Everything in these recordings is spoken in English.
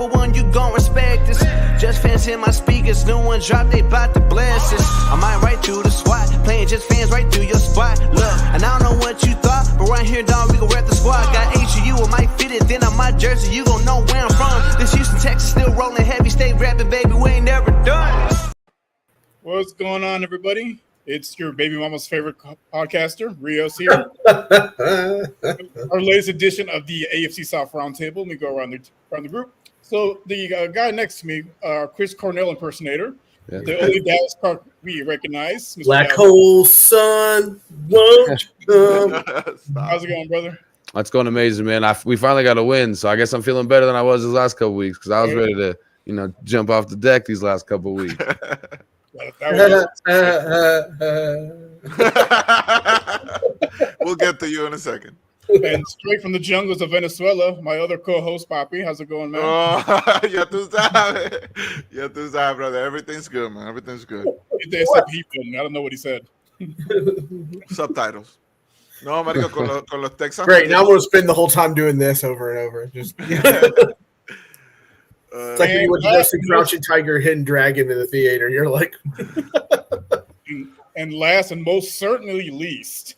number one, you gon' respect this. Just fans in my speakers, new one drop, they bout to bless this. I might right through the SWAT, playing just fans right through your spot. Look, and I don't know what you thought, but right here, dog, we gon' rep the squad. Got HU, I might fit it, then on my jersey, you gon' know where I'm from. This Houston, Texas, still rolling heavy, stay rapping, baby, we ain't never done. What's going on, everybody? It's your baby mama's favorite podcaster, Rios here. Our latest edition of the AFC South Roundtable. Let me go around the group. So the guy next to me, Chris Cornell impersonator, the only Dallas Park we recognize. Mr. Black Dallas. hole sun, won't come. How's it going, brother? It's going amazing, man. We finally got a win, so I guess I'm feeling better than I was these last couple weeks because I was ready to, jump off the deck these last couple weeks. We'll get to you in a second. And straight from the jungles of Venezuela, my other co-host, Papi. How's it going, man? Ya tú sabes, brother. Everything's good, man. Everything's good. They said people. I don't know what he said. Subtitles. No, marico, con los Texans. Great. Now I'm going to spend the whole time doing this over and over. Just it's like if you went to go see Crouching Tiger, Hidden Dragon in the theater. You're like, and last and most certainly least,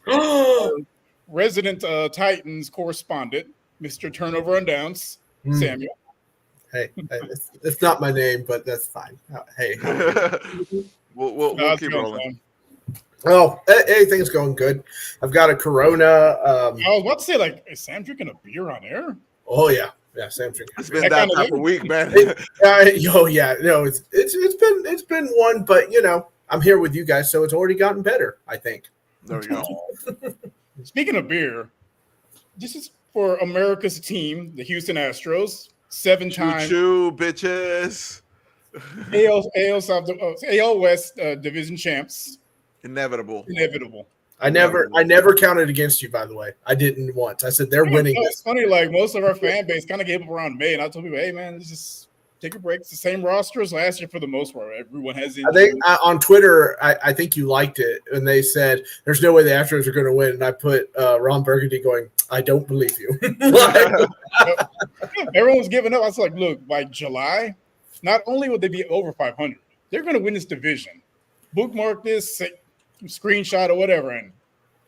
resident Titans correspondent, Mr. Turnover and Downs, Samuel. Hey, it's not my name, but that's fine. Hey, we'll keep rolling. Oh, everything's going good. I've got a Corona. I was about to say, like, is Sam drinking a beer on air? Oh yeah, Sam drinking. It's been that type of week, man. No, it's been one, but I'm here with you guys, so it's already gotten better, I think. There we go. Speaking of beer, this is for America's team, the Houston Astros, 7-time Choo bitches. AL West division champs. Inevitable. I never counted against you, by the way. I didn't once. I said they're winning this. It's funny, like most of our fan base kind of gave up around May, and I told people, hey man, just take a break. It's the same roster as last year for the most part. Everyone has injuries. I think on Twitter, I think you liked it, and they said there's no way the Astros are going to win. And I put Ron Burgundy going, I don't believe you. Everyone was giving up. I was like, look, by July, not only would they be over 500, they're going to win this division. Bookmark this, screenshot or whatever. And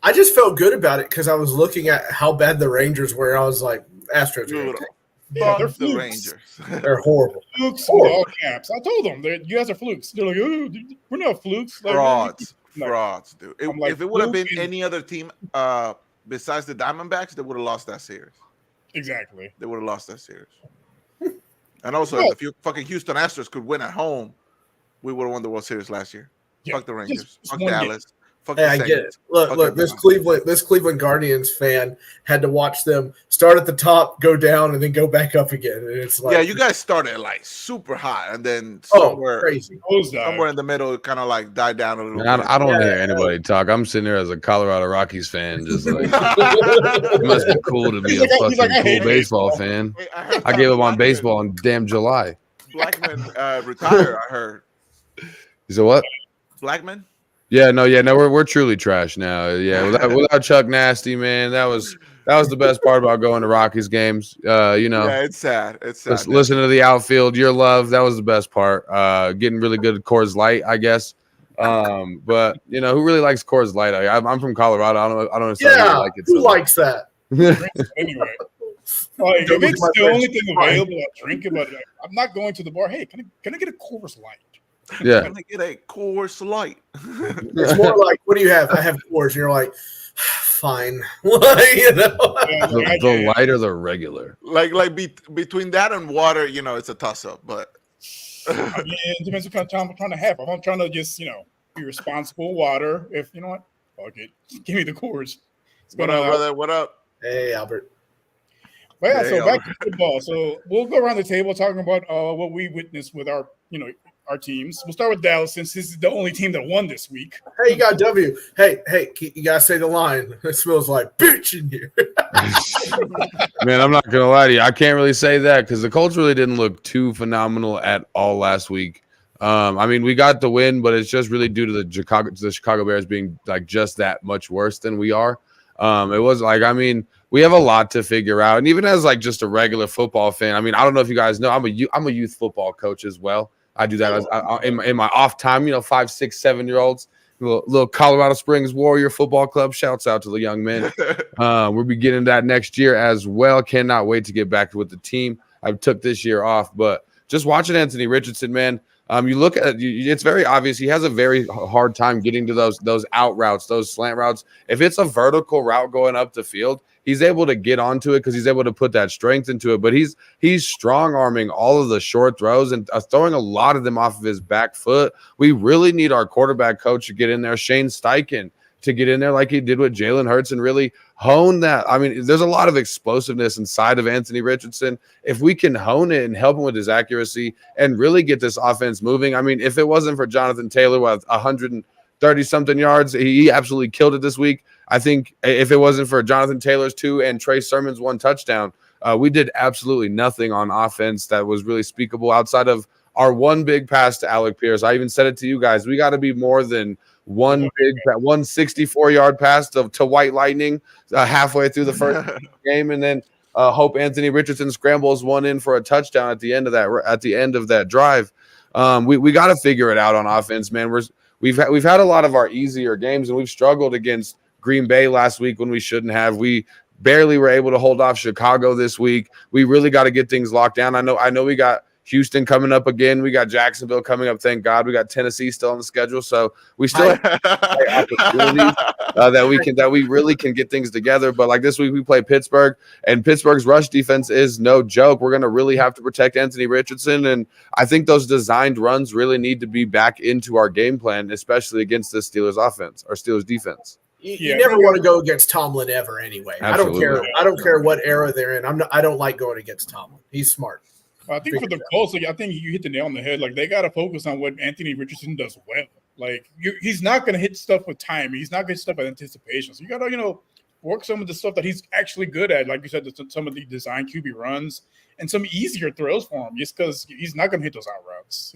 I just felt good about it because I was looking at how bad the Rangers were. And I was like, Astros are going to take. Yeah, they're the flukes. Rangers. They're horrible. Flukes with all caps. I told them, you guys are flukes. They're like, oh, we're not flukes. Like, Frauds, dude. If it would have been any other team besides the Diamondbacks, they would have lost that series. Exactly. They would have lost that series. And also, if the fucking Houston Astros could win at home, we would have won the World Series last year. Yeah, fuck the Rangers. Fuck one Dallas. Fuck Hey, the I Saints. get it. Look, this Cleveland Guardians fan had to watch them start at the top, go down, and then go back up again. And it's like, Yeah, you guys started like super high, and then crazy. somewhere in the middle, kind of like died down a little bit. I don't hear anybody talk. I'm sitting here as a Colorado Rockies fan, just like it must be cool to be a fucking cool baseball fan. I gave up on baseball in damn July. Blackman retired, I heard. You said what? Blackman? Yeah, no, we're truly trash now. Yeah, without Chuck Nasty, man, that was the best part about going to Rockies games. Yeah, it's sad. It's sad. Listen to the outfield, your love. That was the best part. Getting really good at Coors Light, I guess. But who really likes Coors Light? I'm from Colorado. I don't know. Like it. Who likes that? Anyway, like, if it's the only thing available, I'll drink it. But I'm not going to the bar. Hey, can I get a Coors Light? Yeah. Can I get a Coors Light? It's more like, what do you have? I have Coors. And you're like, fine. The light or the regular? Like between that and water, it's a toss-up. But it depends what kind of time I'm trying to have. If I'm trying to just, be responsible, water. If you know what, fuck it, give me the Coors. What up, brother? What up? Hey, Albert. But yeah, so back to football. So we'll go around the table talking about what we witnessed with our, our teams. We'll start with Dallas since this is the only team that won this week. Hey, you got W. Hey, you gotta say the line. It smells like bitch in here. Man, I'm not gonna lie to you. I can't really say that because the Colts really didn't look too phenomenal at all last week. I mean, we got the win, but it's just really due to the Chicago Bears being like just that much worse than we are. It was like, I mean, we have a lot to figure out. And even as like just a regular football fan, I mean, I don't know if you guys know, I'm a youth football coach as well. I do that in my off time, 5, 6, 7-year-olds. Little Colorado Springs Warrior Football Club. Shouts out to the young men. We'll be getting that next year as well. Cannot wait to get back with the team. I took this year off, but just watching Anthony Richardson, man. You look at it's very obvious he has a very hard time getting to those out routes, those slant routes. If it's a vertical route going up the field, he's able to get onto it because he's able to put that strength into it. But he's strong arming all of the short throws and throwing a lot of them off of his back foot. We really need our quarterback coach to get in there, Shane Steichen, to get in there like he did with Jalen Hurts and really hone that. I mean, there's a lot of explosiveness inside of Anthony Richardson. If we can hone it and help him with his accuracy and really get this offense moving. I mean, if it wasn't for Jonathan Taylor with 130-something yards, he absolutely killed it this week. I think if it wasn't for Jonathan Taylor's 2 and Trey Sermon's 1 touchdown, we did absolutely nothing on offense that was really speakable outside of our one big pass to Alec Pierce. I even said it to you guys. We got to be more than one 64-yard pass to White Lightning halfway through the first game, and then hope Anthony Richardson scrambles one in for a touchdown at the end of that drive. We got to figure it out on offense, man. We've had a lot of our easier games, and we've struggled against Green Bay last week when we shouldn't have. We barely were able to hold off Chicago this week. We really got to get things locked down. I know we got Houston coming up again. We got Jacksonville coming up. Thank God. We got Tennessee still on the schedule, so we still have opportunities that we really can get things together. But like this week, we play Pittsburgh, and Pittsburgh's rush defense is no joke. We're going to really have to protect Anthony Richardson, and I think those designed runs really need to be back into our game plan, especially against the Steelers offense or Steelers defense. You never want to go against Tomlin ever, anyway. Absolutely. I don't care what era they're in. I don't like going against Tomlin. He's smart. I think for the Colts, I think you hit the nail on the head. Like, they got to focus on what Anthony Richardson does well. Like, he's not going to hit stuff with time. He's not going to hit stuff with anticipation. So you got to, work some of the stuff that he's actually good at. Like you said, some of the design QB runs and some easier throws for him, just because he's not going to hit those out routes.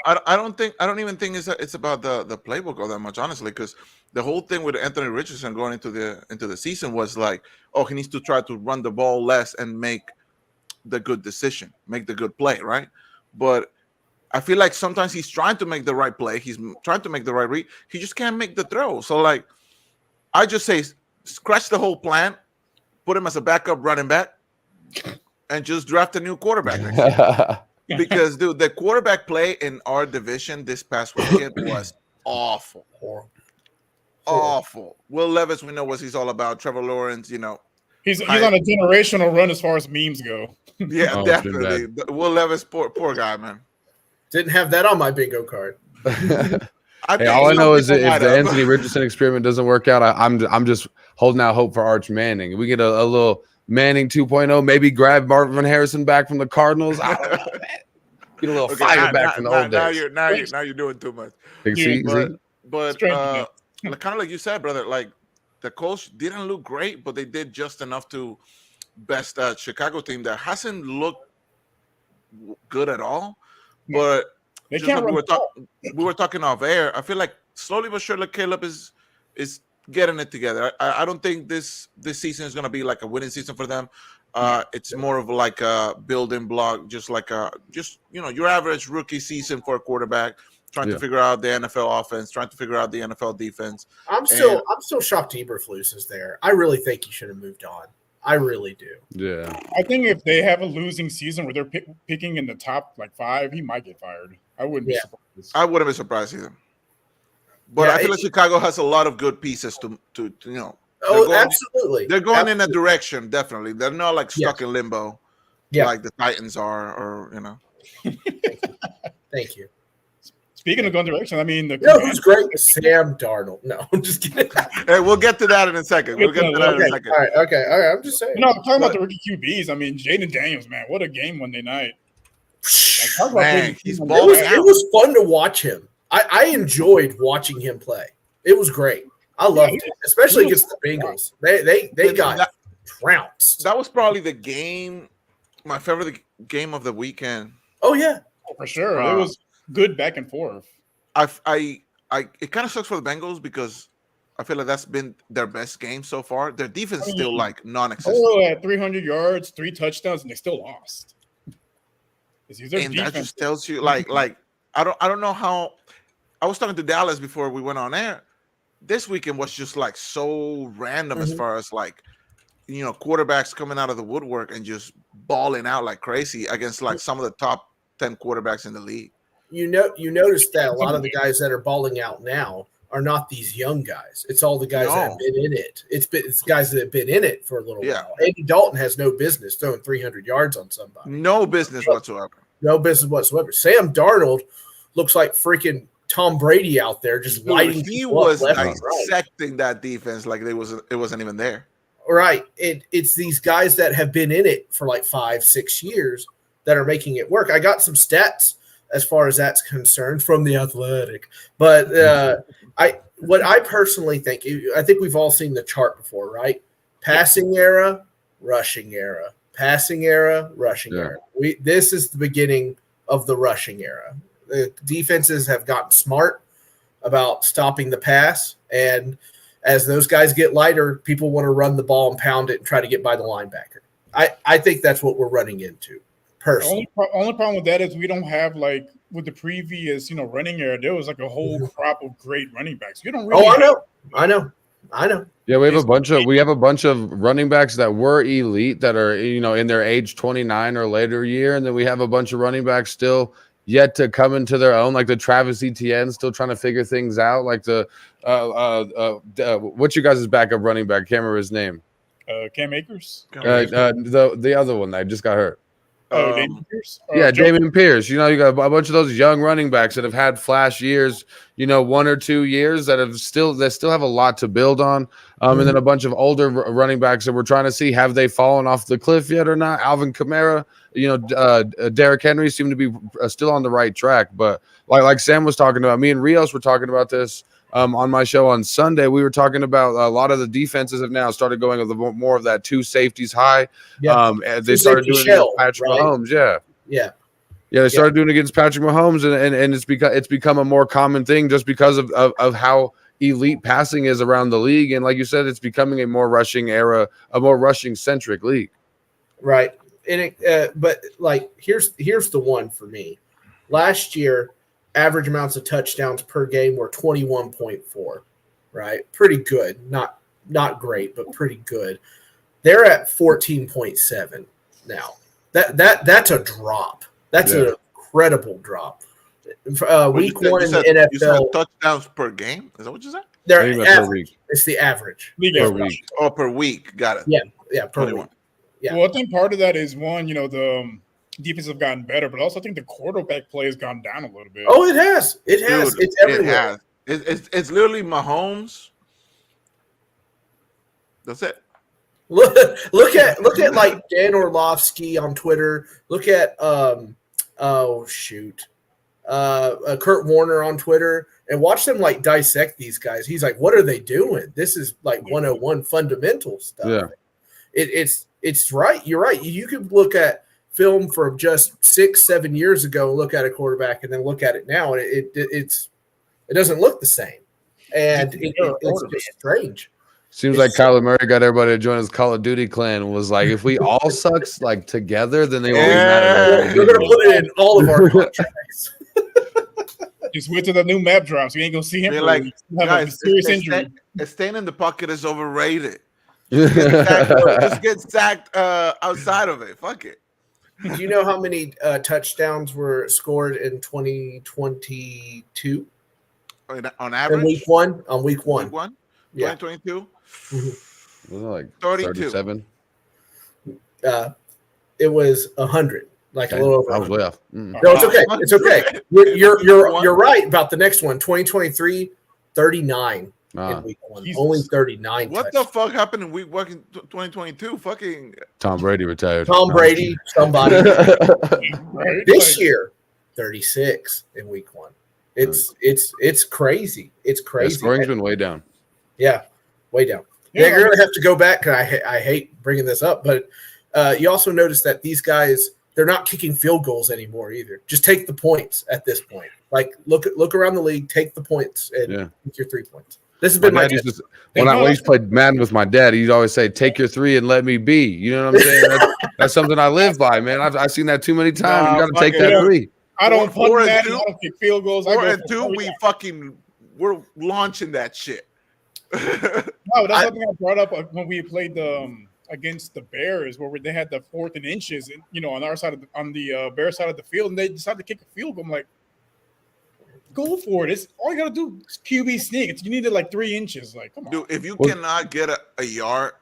I don't even think it's about the playbook all that much, honestly, because the whole thing with Anthony Richardson going into the season was like, he needs to try to run the ball less and make the good decision, make the good play, right? But I feel like sometimes he's trying to make the right play, he's trying to make the right read, he just can't make the throw. So like, I just say scratch the whole plan, put him as a backup running back, and just draft a new quarterback next year. Because dude, the quarterback play in our division this past weekend was awful. Awful. Will Levis, we know what he's all about. Trevor Lawrence, He's on a generational run as far as memes go. Yeah, definitely. Will Levis, poor guy, man. Didn't have that on my bingo card. All I know is that if the Anthony Richardson experiment doesn't work out, I'm just holding out hope for Arch Manning. We get a little Manning 2.0, maybe grab Marvin Harrison back from the Cardinals. I don't know, man. Get a little fire back from the old days. Now you're doing too much. But kind of like you said, brother, like the Colts didn't look great, but they did just enough to best Chicago team that hasn't looked good at all. But they can't we were talking off air. I feel like slowly but surely Caleb is getting it together. I don't think this season is going to be like a winning season for them. It's more of like a building block, just like your average rookie season for a quarterback, trying to figure out the NFL offense, trying to figure out the NFL defense. I'm still shocked Eberflus is there. I really think he should have moved on. I really do. Yeah. I think if they have a losing season where they're picking in the top 5, he might get fired. I wouldn't be surprised. I wouldn't be surprised either. But I feel like Chicago has a lot of good pieces to absolutely. They're going in a direction, definitely. They're not like stuck in limbo like the Titans are, or Thank you. Speaking of going direction, I mean, who's great? Sam Darnold. No, I'm just kidding. Hey, we'll get to that in a second. All right. Okay. I'm just saying. No, I'm talking about the rookie QBs. I mean, Jaden Daniels, man, what a game Monday night. He's balling out. It was fun to watch him. I enjoyed watching him play. It was great. I loved it, especially against the Bengals. They got trounced. That was probably my favorite game of the weekend. Oh yeah, for sure. It was good back and forth. It kind of sucks for the Bengals because I feel like that's been their best game so far. Their defense is still like non-existent. Oh, at 300 yards, 3 touchdowns, and they still lost. And that just tells you, like I don't know how. I was talking to Dallas before we went on air. This weekend was just like so random as far as like, quarterbacks coming out of the woodwork and just balling out like crazy against like some of the top 10 quarterbacks in the league. You notice that a lot of the guys that are balling out now are not these young guys. It's all the guys that have been in it. It's guys that have been in it for a little while. Andy Dalton has no business throwing 300 yards on somebody. No business whatsoever. No business whatsoever. Sam Darnold looks like freaking Tom Brady out there, just lighting. He was dissecting that defense like it wasn't even there. Right. It's these guys that have been in it for like 5-6 years that are making it work. I got some stats as far as that's concerned from The Athletic, but what I personally think, I think we've all seen the chart before, right? Passing era, rushing era, passing era, rushing era. This is the beginning of the rushing era. The defenses have gotten smart about stopping the pass, and as those guys get lighter, people want to run the ball and pound it and try to get by the linebacker. I think that's what we're running into. Personally. The only problem with that is we don't have, like, with the previous, running era, there was like a whole crop of great running backs. You don't really I know. Yeah, we have a bunch of running backs that were elite that are, in their age 29 or later year, and then we have a bunch of running backs still yet to come into their own, like the Travis Etienne still trying to figure things out, like the what's your guys' backup running back? Can't remember his name. Cam Akers. The other one that just got hurt. Dameon Pierce? Dameon Pierce. You got a bunch of those young running backs that have had flash years, 1 or 2 years that still have a lot to build on. And then a bunch of older running backs that we're trying to see, have they fallen off the cliff yet or not? Alvin Kamara, Derrick Henry seem to be still on the right track. But like Sam was talking about, me and Rios were talking about this on my show on Sunday. We were talking about a lot of the defenses have now started going with more of that 2 safeties high. Yeah. They started doing it against Patrick Mahomes. Yeah. They started doing it against Patrick Mahomes, and it's become a more common thing just because of how elite passing is around the league. And like you said, it's becoming a more rushing era, a more rushing centric league. Right. And but like here's the one for me. Last year, average amounts of touchdowns per game were 21.4, right? Pretty good. Not great, but pretty good. They're at 14.7 now. That's a drop. That's an incredible drop. Week 1 in the NFL. You said touchdowns per game? Is that what you said? They're average. It's the average. Per week. Oh, per week. Got it. Yeah, per 21. Week. Yeah. Well, I think part of that is one, the defense have gotten better, but also I think the quarterback play has gone down a little bit. Oh, it has. Dude, it's everywhere. It's literally Mahomes. That's it. Look at like Dan Orlovsky on Twitter. Look at Kurt Warner on Twitter, and watch them like dissect these guys. He's like, what are they doing? This is like 101 fundamental stuff. Yeah. It's right. You're right. You could look at film from just 6-7 years ago and look at a quarterback and then look at it now, and it doesn't look the same. And it's just strange. Seems like Kyler Murray got everybody to join his Call of Duty clan and was like, if we all suck like together, then they won't be mad at us. We're going to put it in all of our contracts. Just wait till the new map drops. You ain't going to see him. Like, have a serious injury. Staying in the pocket is overrated. Just get sacked outside of it. Fuck it. Do you know how many touchdowns were scored in 2022? On average? On week one? Week one? Yeah. 2022? Mm-hmm. Was it like 32? 37? It was 100. Like a little over. I was way off. No, it's okay. It's okay. You're right about the next one. 2023, 39 in week 1. Jesus. Only 39. What the fuck happened in week 1 in 2022? Fucking Tom Brady retired. Tom Brady, somebody. This year, 36 in week 1. It's crazy. It's crazy. The scoring's been way down. Yeah, way down. Yeah, you're gonna have to go back. I hate bringing this up, but you also notice that these guys, they're not kicking field goals anymore either. Just take the points at this point. Like look around the league, take the points and kick your 3 points. This has been my when I used to play Madden with my dad, he'd always say, "Take your 3 and let me be." You know what I'm saying? That's something I live by, man. I've seen that too many times. You got to take that 3. I don't punt that. I don't kick field goals. 4 and 2, we're launching that shit. No, that's something I brought up when we played against the Bears, where they had the 4th and inches, and on our side on the Bear side of the field, and they decided to kick a field goal. I'm like, go for it. It's all you gotta do is QB sneak. You needed like 3 inches. Like, come on, dude. If you cannot get a yard,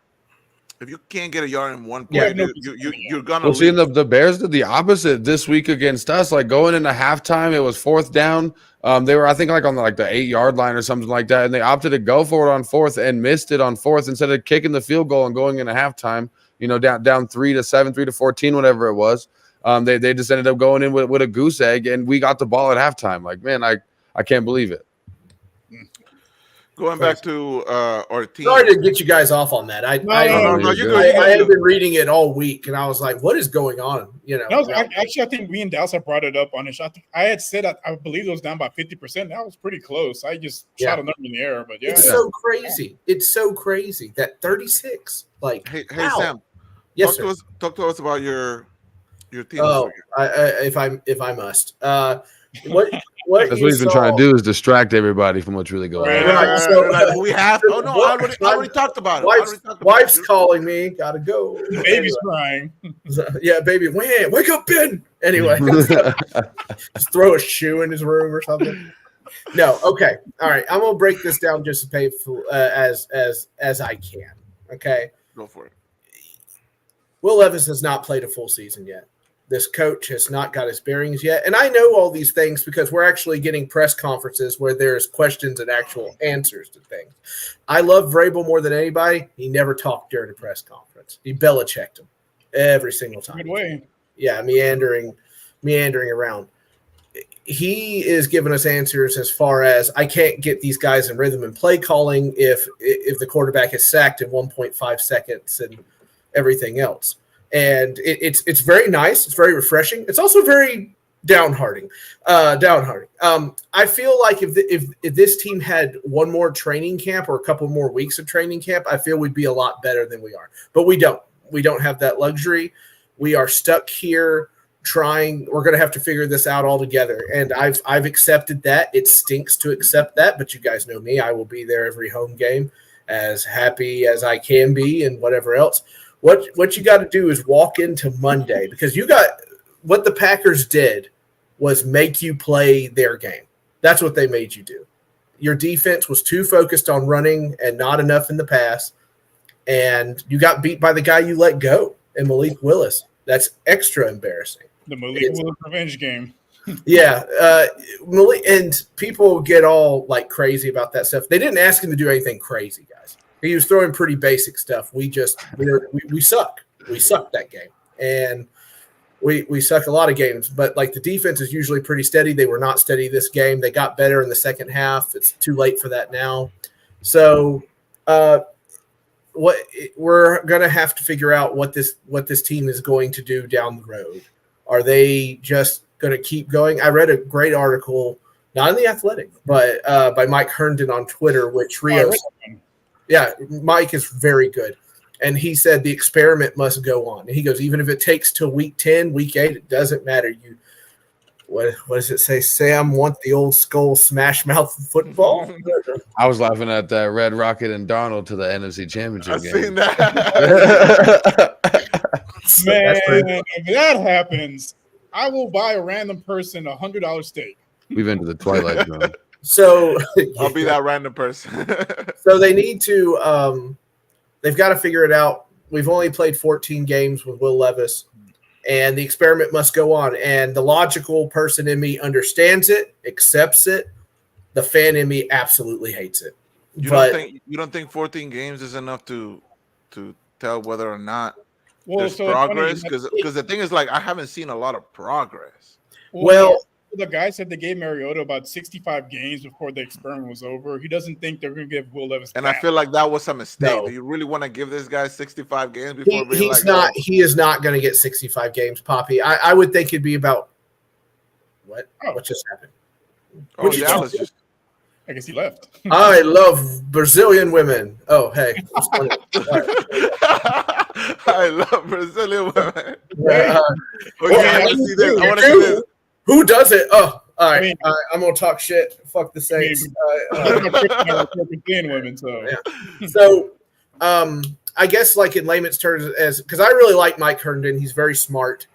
if you can't get a yard in one play, you're gonna. Well, see, the Bears did the opposite this week against us. Like going into halftime, it was 4th down. They were, I think, like on the 8-yard line or something like that, and they opted to go for it on 4th and missed it on 4th instead of kicking the field goal and going into halftime. Down 3-7, 3-14, whatever it was. They just ended up going in with a goose egg, and we got the ball at halftime. Like, man, I can't believe it. Going back to our team. Sorry to get you guys off on that. I have been reading it all week, and I was like, "What is going on?" Actually, I think me and Dallas have brought it up on it. I had said I believe it was down by 50%. That was pretty close. I just shot a number in the air, but it's so crazy. It's so crazy that 36. Like, hey Sam, yes, talk to us about your team. Oh, if I must. What That's what he's been trying to do is distract everybody from what's really going on. Right, so, we have. Oh no, I already talked about it. Wife's calling me. Gotta go. Baby's crying. Yeah, baby. Wake up, Ben. Anyway, just throw a shoe in his room or something. No, okay, all right. I'm gonna break this down just as painful as I can. Okay, go for it. Will Levis has not played a full season yet. This coach has not got his bearings yet. And I know all these things because we're actually getting press conferences where there's questions and actual answers to things. I love Vrabel more than anybody. He never talked during a press conference. He Belichicked him every single time. Good way. Yeah, meandering around. He is giving us answers as far as I can't get these guys in rhythm and play calling if the quarterback is sacked in 1.5 seconds and everything else. And it's very nice. It's very refreshing. It's also very downhearting. I feel like if this team had one more training camp or a couple more weeks of training camp, I feel we'd be a lot better than we are. But we don't. We don't have that luxury. We are stuck here trying. We're going to have to figure this out all together. And I've accepted that. It stinks to accept that, but you guys know me. I will be there every home game, as happy as I can be, and whatever else. What you got to do is walk into Monday, because what the Packers did was make you play their game. That's what they made you do. Your defense was too focused on running and not enough in the pass, and you got beat by the guy you let go, and Malik Willis. That's extra embarrassing. The Malik Willis revenge game. Yeah, Malik, and people get all like crazy about that stuff. They didn't ask him to do anything crazy, guys. He was throwing pretty basic stuff. We suck. We suck that game, and we suck a lot of games. But like the defense is usually pretty steady. They were not steady this game. They got better in the second half. It's too late for that now. So, what we're gonna have to figure out what this team is going to do down the road. Are they just going to keep going? I read a great article, not in The Athletic, but by Mike Herndon on Twitter, which Rios. Yeah, Mike is very good. And he said the experiment must go on. And he goes, even if it takes till week 10, week 8, it doesn't matter. What does it say? Sam want the old skull smash mouth football? I was laughing at that Red Rocket and Darnold to the NFC Championship game. I've seen that. Man, if that happens, I will buy a random person $100 steak. We've entered the twilight zone. So I'll be that random person. So they need to they've got to figure it out. We've only played 14 games with Will Levis, and the experiment must go on. And the logical person in me understands it, accepts it. The fan in me absolutely hates it. You don't think 14 games is enough to tell whether or not there's progress? Because the thing is, like, I haven't seen a lot of progress. Well, the guy said they gave Mariota about 65 games before the experiment was over. He doesn't think they're going to give Will Levis. And I feel like that was a mistake. No. Do you really want to give this guy 65 games before being he's not? Oh. He is not going to get 65 games, Papi. I would think it'd be about what? Oh. What just happened? Oh, Dallas just I guess he left. I love Brazilian women. Oh, hey. I love Brazilian women. Yeah, Okay, I want to see this. I want to see this. who does it? Oh, all right. I mean- I'm going to talk shit. Fuck the Saints. Brazilian women, so Yeah. So, I guess like in layman's terms, as because I really like Mike Herndon. He's very smart,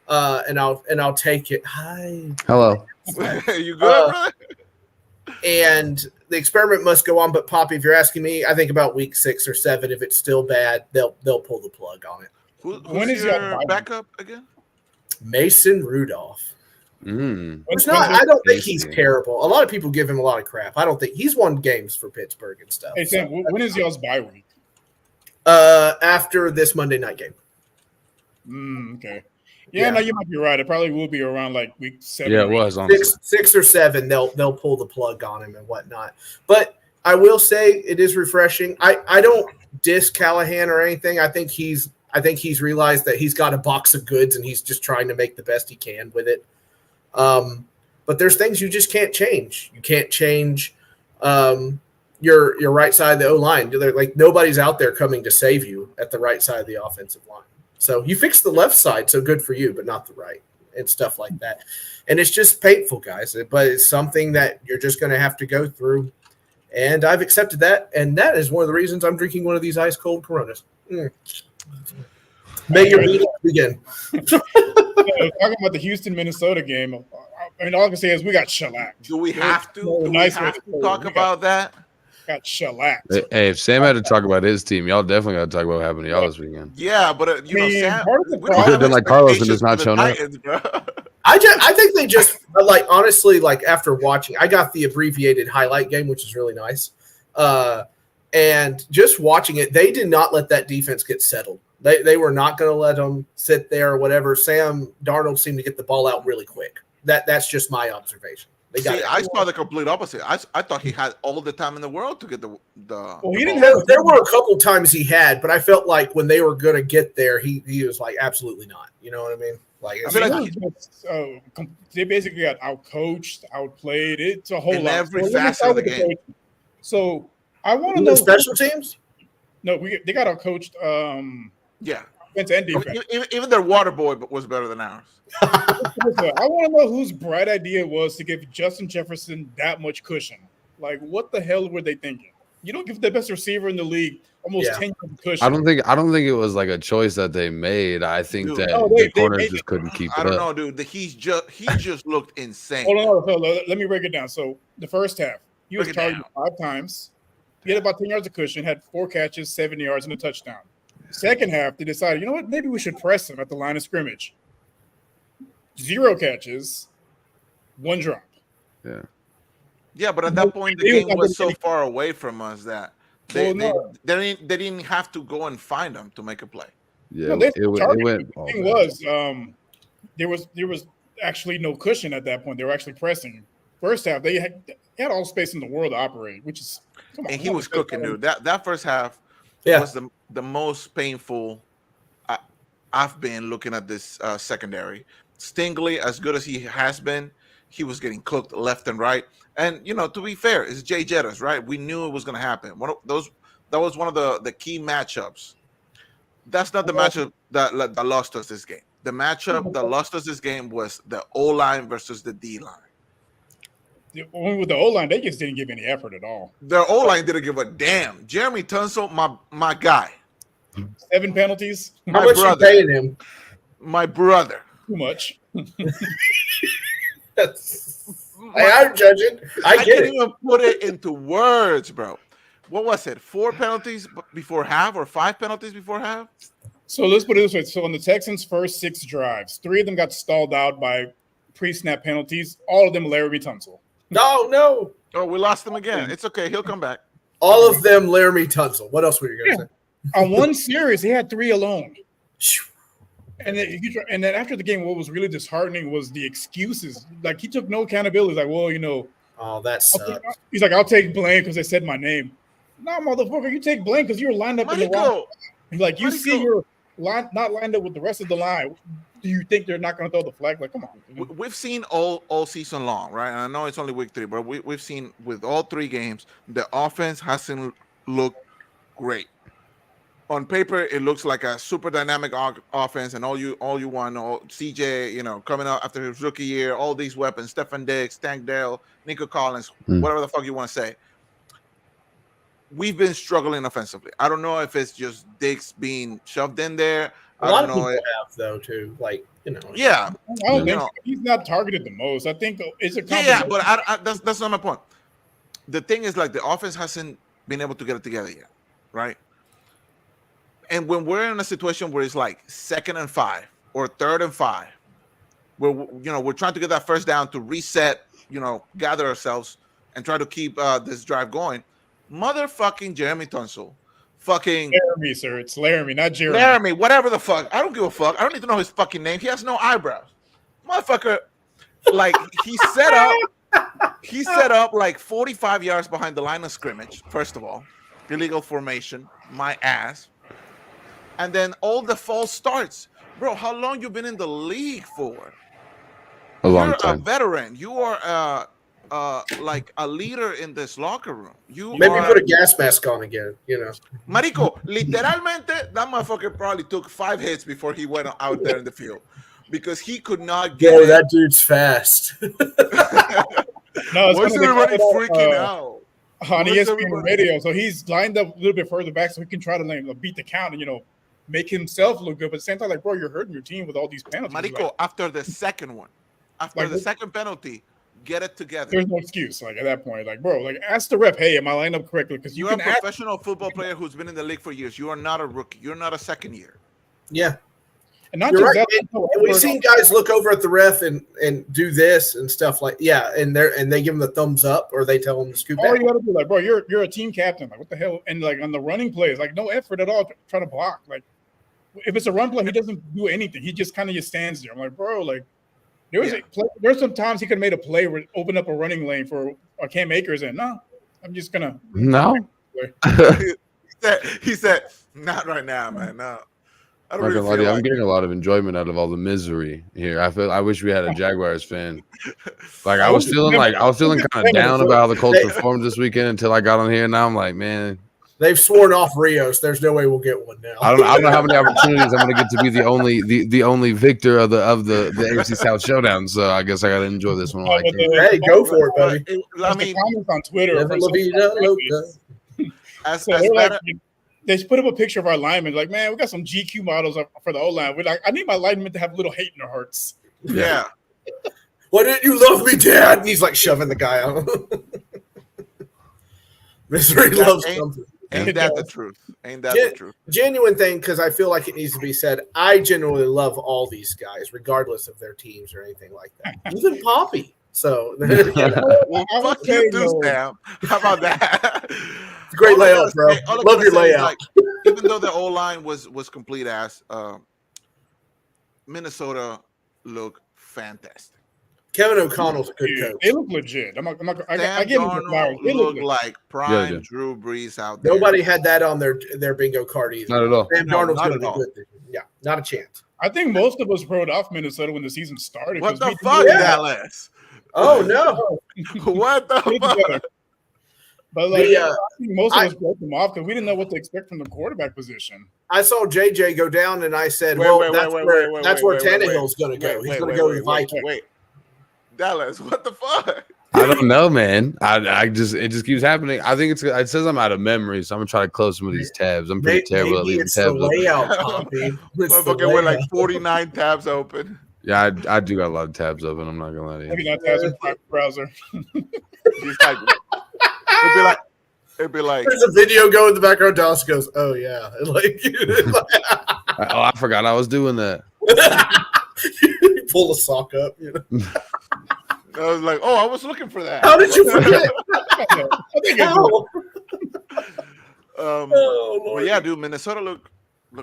and I'll take it. Hi. Hello. You good, brother? And the experiment must go on. But Papi, if you're asking me, I think about week 6 or 7. If it's still bad, they'll pull the plug on it. When is your backup again? Mason Rudolph. When's I don't think he's terrible. A lot of people give him a lot of crap. I don't think he's won games for Pittsburgh and stuff. Hey Sam, when is y'all's bye week? After this Monday night game. Okay. Yeah, no, you might be right. It probably will be around like week 7. Yeah, it was on 6 or 7. They'll pull the plug on him and whatnot. But I will say it is refreshing. I don't diss Callahan or anything. I think he's realized that he's got a box of goods and he's just trying to make the best he can with it. But there's things you just can't change. You can't change your right side of the O-line. Like nobody's out there coming to save you at the right side of the offensive line. So you fix the left side, so good for you, but not the right and stuff like that. And it's just painful, guys. But it's something that you're just going to have to go through. And I've accepted that. And that is one of the reasons I'm drinking one of these ice cold Coronas. May your meeting begin. Talking about the Houston, Minnesota game, I mean, all I can say is we got shellacked. Do we have to? No, Do nice we have way to to talk about that? Got shellacked. Hey, if Sam had to talk about his team, y'all definitely got to talk about what happened to y'all this weekend. Yeah, but you know, Man, Sam, part of the we don't problem- have Then, like, Carlos and just not expectations showing for up. the Titans, bro. I think they just like honestly like after watching, I got the abbreviated highlight game, which is really nice. And just watching it, they did not let that defense get settled. They were not going to let them sit there or whatever. Sam Darnold seemed to get the ball out really quick. That's just my observation. I saw the complete opposite. I thought he had all the time in the world to get the. Well, he didn't ball. have- There were a couple times he had, but I felt like when they were going to get there, he was like, absolutely not. You know what I mean? Like, I feel like they basically got outcoached, outplayed. It's a whole In lot. every So let me facet start of the with game. coaching. So I want to even know. special teams. No, they got outcoached. Yeah, Offense and defense. even their water boy was better than ours. I want to know whose bright idea it was to give Justin Jefferson that much cushion. Like, what the hell were they thinking? You don't give the best receiver in the league almost 10 years of cushion. I don't think it was like a choice that they made. I think Dude. that No, the they corners made just it. couldn't keep I it don't up. know, dude. He just looked insane. Hold on. Let me break it down. So the first half, he was Break it targeted 5 times. He had about 10 yards of cushion, had 4 catches, 7 yards, and a touchdown. Second half, they decided, you know what? Maybe we should press him at the line of scrimmage. 0 catches, 1 drop. Yeah, but at that point, the game was so far away from us that they didn't have to go and find him to make a play. Yeah, No, they it targeted went. him. all The thing bad. was, there was actually no cushion at that point. They were actually pressing. First half, they had all space in the world to operate, which is come on. And he was cooking, dude. That first half Yeah. was the most painful I've been looking at this secondary. Stingley, as good as he has been, he was getting cooked left and right. And you know, to be fair, it's Jay Jettas, right? We knew it was going to happen. That was one of the key matchups. That's not the matchup that lost us this game. The matchup that lost us this game was the O-line versus the D-line. With the O-line, they just didn't give any effort at all. Their O-line didn't give a damn. Jeremy Tunsil, my guy. 7 penalties, How much you paying him? My brother. too much. I'm judging. I get can't it. even put it into words, bro. What was it? 4 penalties before half or 5 penalties before half? So let's put it this way. So on the Texans' first 6 drives, 3 of them got stalled out by pre-snap penalties. All of them Laramie Tunsil. No. Oh, we lost him again. It's okay. He'll come back. All of them Laramie Tunsil. What else were you going to say? On one series, he had 3 alone. And then after the game, what was really disheartening was the excuses. Like, he took no accountability. Like, well, you know. Oh, that sucks. He's like, I'll take blame because they said my name. No, motherfucker, you take blame because you were lined up in the wrong. He's like, you see you're not lined up with the rest of the line. do you think they're not going to throw the flag? Like, come on. We've seen all season long, right? And I know it's only week 3, but we've seen with all 3 games, the offense hasn't looked great. On paper, it looks like a super dynamic offense, and all you want, CJ, coming out after his rookie year, all these weapons, Stefan Diggs, Tank Dell, Nico Collins, whatever the fuck you want to say. We've been struggling offensively. I don't know if it's just Diggs being shoved in there. A lot of people have, though, too. Like, I Yeah. don't think so. He's not targeted the most. I think it's a Yeah, but that's not my point. The thing is, like, the offense hasn't been able to get it together yet, right? And when we're in a situation where it's like 2nd and 5 or 3rd and 5, where we're trying to get that first down to reset, gather ourselves and try to keep this drive going. Motherfucking Jeremy Tunsil, Laramie, sir. It's Laramie, not Jeremy. Laramie, whatever the fuck. I don't give a fuck. I don't need to know his fucking name. He has no eyebrows, motherfucker. Like he set up like 45 yards behind the line of scrimmage. First of all, illegal formation, my ass. And then all the false starts. Bro, how long you been in the league for? A long You're time. a veteran. You are like a leader in this locker room. Maybe put a gas mask on again, Marico, literalmente, that motherfucker probably took 5 hits before he went out there in the field because he could not get it. That dude's fast. No, Why is everybody freaking out? On ESPN radio, so he's lined up a little bit further back so he can try to beat the count and make himself look good. But at the same time, like, bro, you're hurting your team with all these penalties. Marico, after the second one, the second penalty, get it together. There's no excuse. Like at that point, like, bro, like ask the rep, hey, am I lined up correctly? Because you're a professional football player who's been in the league for years. You are not a rookie. You're not a second year. Yeah. And not just that, and we've seen guys look over at the ref and do this and stuff like and they give them the thumbs up or they tell them to scoop back. All you gotta do, like, bro, you're a team captain. Like, what the hell? And like on the running plays, like no effort at all trying to block. Like if it's a run play, he doesn't do anything. He just kind of stands there. I'm like, bro, like there's some times he could have made a play where open up a running lane for Cam Akers, and no, I'm just gonna he said, not right now, man. No. I'm getting a lot of enjoyment out of all the misery here. I wish we had a Jaguars fan. Like I was feeling kind of down about how the Colts performed this weekend until I got on here. And now I'm like, man, they've sworn off Rios. There's no way we'll get one now. I don't know how many opportunities I'm going to get to be the only victor of the AFC South Showdown. So I guess I got to enjoy this one. Hey, go for it, buddy. I mean, comments on Twitter. They put up a picture of our linemen. Like, man, we got some GQ models for the O-line. We're like, I need my linemen to have a little hate in their hearts. Yeah. Why didn't you love me, Dad? And he's like shoving the guy out. Misery loves something. Ain't that the truth? Ain't that the truth? Genuine thing, because I feel like it needs to be said. I genuinely love all these guys, regardless of their teams or anything like that. Even Papi. So, well, fuck you too, Sam. How about that? Great layout, bro. Love your layout. Like, even though the O-line was complete ass, Minnesota looked fantastic. Kevin O'Connell's a good coach. They look legit. I give them the flowers. They look like prime Drew Brees out there. Nobody had that on their bingo card either. Not at all. Sam Darnold's going to be good. Yeah, not a chance. I think most of us wrote off Minnesota when the season started. What the fuck, Dallas? Oh, no. What the fuck? But like, I think most of us broke them off because we didn't know what to expect from the quarterback position. I saw JJ go down, and I said, that's where Tannehill's going to go. He's going to go with Vikings. Wait, Dallas, what the fuck? I don't know, man. It just keeps happening. I think it says I'm out of memory, so I'm gonna try to close some of these tabs. I'm pretty terrible at leaving tabs open. Motherfucker with like 49 tabs open. Yeah, I do got a lot of tabs open. I'm not gonna lie to you. Maybe not tabs in private browser. It'd be like there's a video going in the background. Dallas goes, "Oh yeah," I forgot I was doing that. You pull the sock up. I was like, "Oh, I was looking for that." How did you forget? But yeah, dude, Minnesota look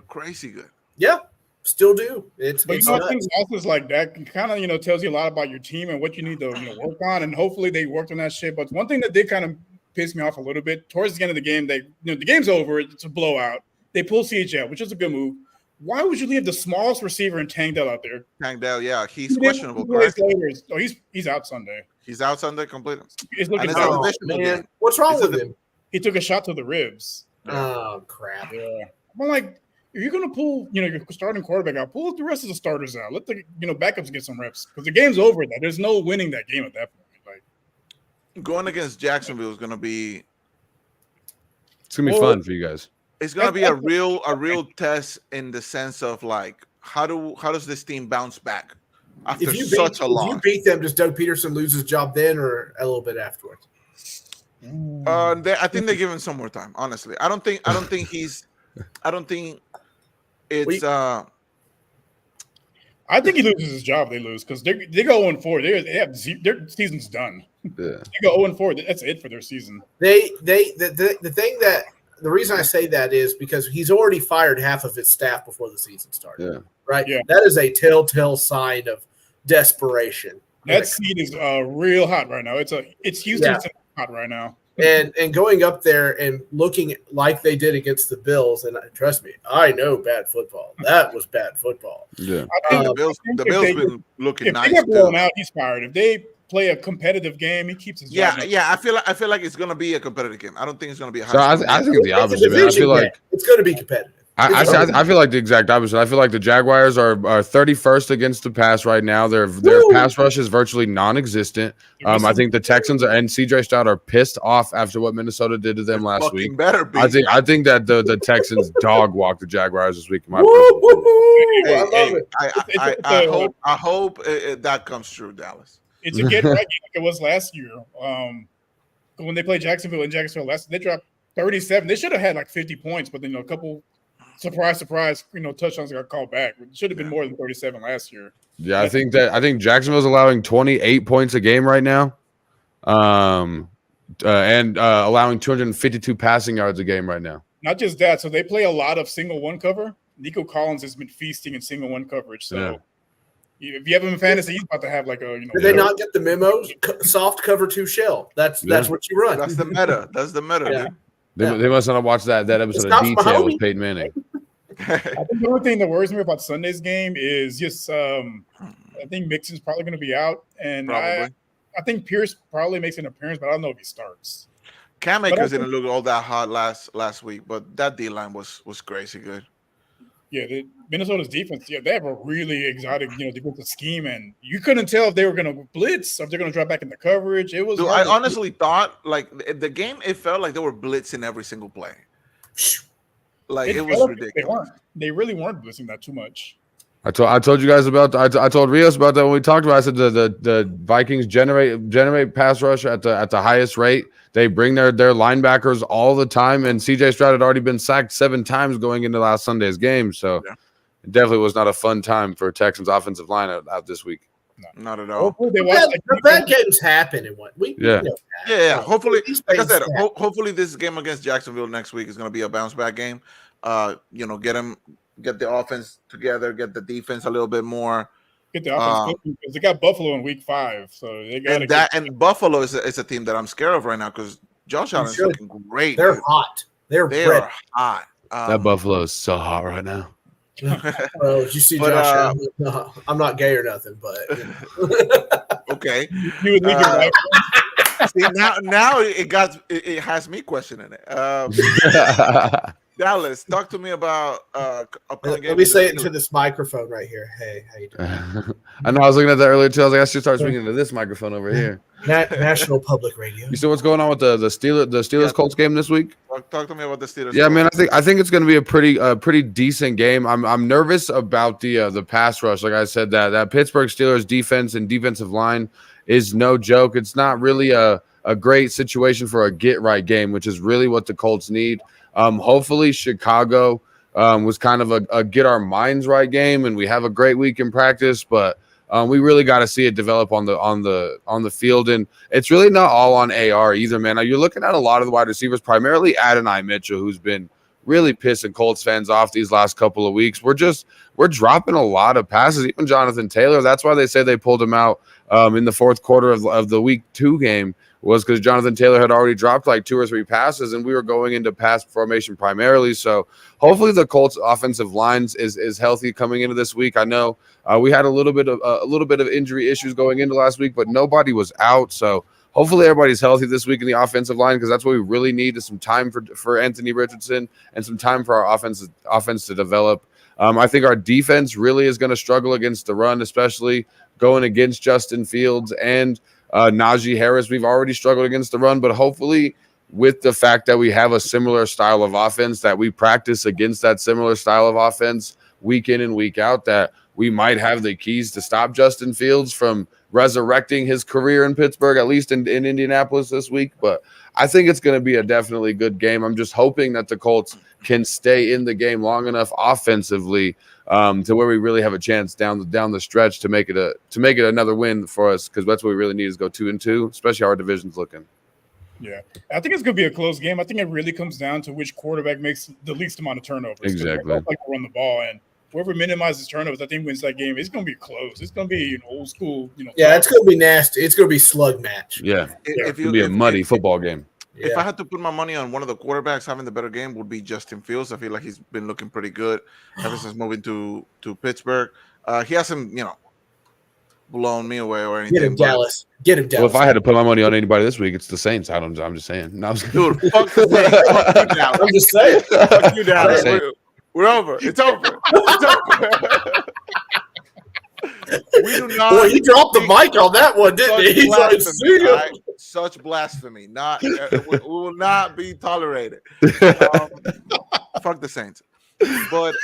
crazy good. Yeah, still do. I think losses like that kind of tells you a lot about your team and what you need to work on, and hopefully they worked on that shit. But one thing that did kind of piss me off a little bit towards the end of the game, the game's over. It's a blowout. They pull CJ out, which is a good move. why would you leave the smallest receiver in Tank Dell out there? Tank Dell, yeah, he's questionable, correct? Oh, he's out Sunday. He's out Sunday completely. It's looking And bad. it's a divisional game. What's wrong with him? He took a shot to the ribs. Oh crap! Yeah, I'm like, if you're gonna pull, your starting quarterback out, pull the rest of the starters out. Let the backups get some reps because the game's over. That there's no winning that game at that point. Like going against Jacksonville is gonna be. It's gonna be fun for you guys. It's gonna be a real test in the sense of like how does this team bounce back after such a loss? If you beat them, does Doug Peterson lose his job then, or a little bit afterwards? I think they give him some more time. Honestly, I don't think it's. I think he loses his job. They lose because they go 0-4. They have their season's done. Yeah. They go 0-4. That's it for their season. The reason I say that is because he's already fired half of his staff before the season started. Yeah. Right. Yeah. That is a telltale sign of desperation. That seat is real hot right now. It's Houston's hot right now. And going up there and looking like they did against the Bills, and trust me, I know bad football. That was bad football. Yeah. The Bills been looking if nice. If they get blown out, he's fired. If they play a competitive game, he keeps his job. Yeah. I feel like it's gonna be a competitive game. I don't think it's gonna be a high. So I think it's the opposite. Man. I feel like it's going to be competitive. I feel like the exact opposite. I feel like the Jaguars are 31st against the pass right now. Their pass rush is virtually non-existent. I think the Texans and CJ Stroud are pissed off after what Minnesota did to them last week. I think that the Texans dog walk the Jaguars this week. I love it. I hope that comes true, Dallas. It's a get right game like it was last year. When they played Jacksonville last, they dropped 37. They should have had like 50 points, but then a couple. Surprise, touchdowns got called back. It should have been more than 37 last year. Yeah, I think Jacksonville's allowing 28 points a game right now, and allowing 252 passing yards a game right now. Not just that, so they play a lot of single one cover. Nico Collins has been feasting in single one coverage. So if you have him in fantasy, he's about to have like a Did they not get the memos? Soft cover 2 shell. That's what you run. That's the meta. That's the meta. Yeah. They must not have watched that episode of Detail with Peyton Manning. I think the only thing that worries me about Sunday's game is just I think Mixon's probably going to be out, and I think Pierce probably makes an appearance, but I don't know if he starts. Cam Akers didn't look all that hot last week, but that D line was crazy good. Yeah, Minnesota's defense. Yeah, they have a really exotic, defensive scheme, and you couldn't tell if they were going to blitz or if they're going to drop back into coverage. It was. Dude, I honestly thought like the game. It felt like they were blitzing every single play. Like it was ridiculous. They really weren't blitzing that too much. I told you guys about. I told Rios about that when we talked about. I said the Vikings generate pass rush at the highest rate. They bring their linebackers all the time, and CJ Stroud had already been sacked 7 times going into last Sunday's game. So it definitely was not a fun time for Texans offensive line out this week. No, not at all. Bad games happen in one week. Yeah. Hopefully, like I said, hopefully this game against Jacksonville next week is going to be a bounce back game. Get the offense together, get the defense a little bit more. Get the offense because they got Buffalo in week 5, so they got and Buffalo is a team that I'm scared of right now because Josh Allen's looking great. They're hot. They are hot. That Buffalo is so hot right now. Well, did you see Josh Allen? No, I'm not gay or nothing, but okay. You would leave your wife. See, now it has me questioning it. Dallas, talk to me about let me say it into this microphone right here. Hey, how you doing? I know I was looking at that earlier too. I was like, I should start speaking into this microphone over here. National Public Radio. You see what's going on with the Steelers Colts game this week? Talk to me about the Steelers. Yeah, man, I think it's going to be a pretty decent game. I'm nervous about the pass rush. Like I said, that Pittsburgh Steelers defense and defensive line is no joke. It's not really a great situation for a get right game, which is really what the Colts need. Hopefully Chicago was kind of a get our minds right game, and we have a great week in practice, but we really got to see it develop on the field, and it's really not all on AR either, man. Now, you're looking at a lot of the wide receivers, primarily Adonai Mitchell, who's been really pissing Colts fans off these last couple of weeks. We're dropping a lot of passes, even Jonathan Taylor. That's why they say they pulled him out in the fourth quarter of the week 2 game was because Jonathan Taylor had already dropped like 2 or 3 passes, and we were going into pass formation primarily. So hopefully the Colts offensive lines is healthy coming into this week. I know we had a little bit of injury issues going into last week, but nobody was out. So hopefully everybody's healthy this week in the offensive line, because that's what we really need, is some time for Anthony Richardson and some time for our offense to develop. I think our defense really is going to struggle against the run, especially going against Justin Fields and Najee Harris. We've already struggled against the run, but hopefully with the fact that we have a similar style of offense, that we practice against that similar style of offense week in and week out, that we might have the keys to stop Justin Fields from resurrecting his career in Pittsburgh, at least in Indianapolis this week. But I think it's going to be a definitely good game. I'm just hoping that the Colts can stay in the game long enough offensively to where we really have a chance down the stretch to make it another win for us, because that's what we really need, is go 2-2, especially how our division's looking. Yeah, I think it's going to be a close game. I think it really comes down to which quarterback makes the least amount of turnovers. Exactly. Like to run the ball, and whoever minimizes turnovers, I think wins that game. It's going to be close. It's going to be old school. Yeah, it's going to be nasty. It's going to be slug match. Yeah, it's going to be a muddy football game. If I had to put my money on one of the quarterbacks having the better game, would be Justin Fields. I feel like he's been looking pretty good ever since moving to Pittsburgh. He hasn't, blown me away or anything. Get him, Dallas. Get him, Dallas. Well, if I had to put my money on anybody this week, it's the Saints. I'm just saying. No, Dude, fuck the Saints. Fuck you, Dallas. I'm just saying. Fuck you, Dallas. We're over. It's over. It's over. We do not. Boy, he dropped the mic on that one, didn't he? He's like, see ya. Such blasphemy. We will not be tolerated. Fuck the Saints. But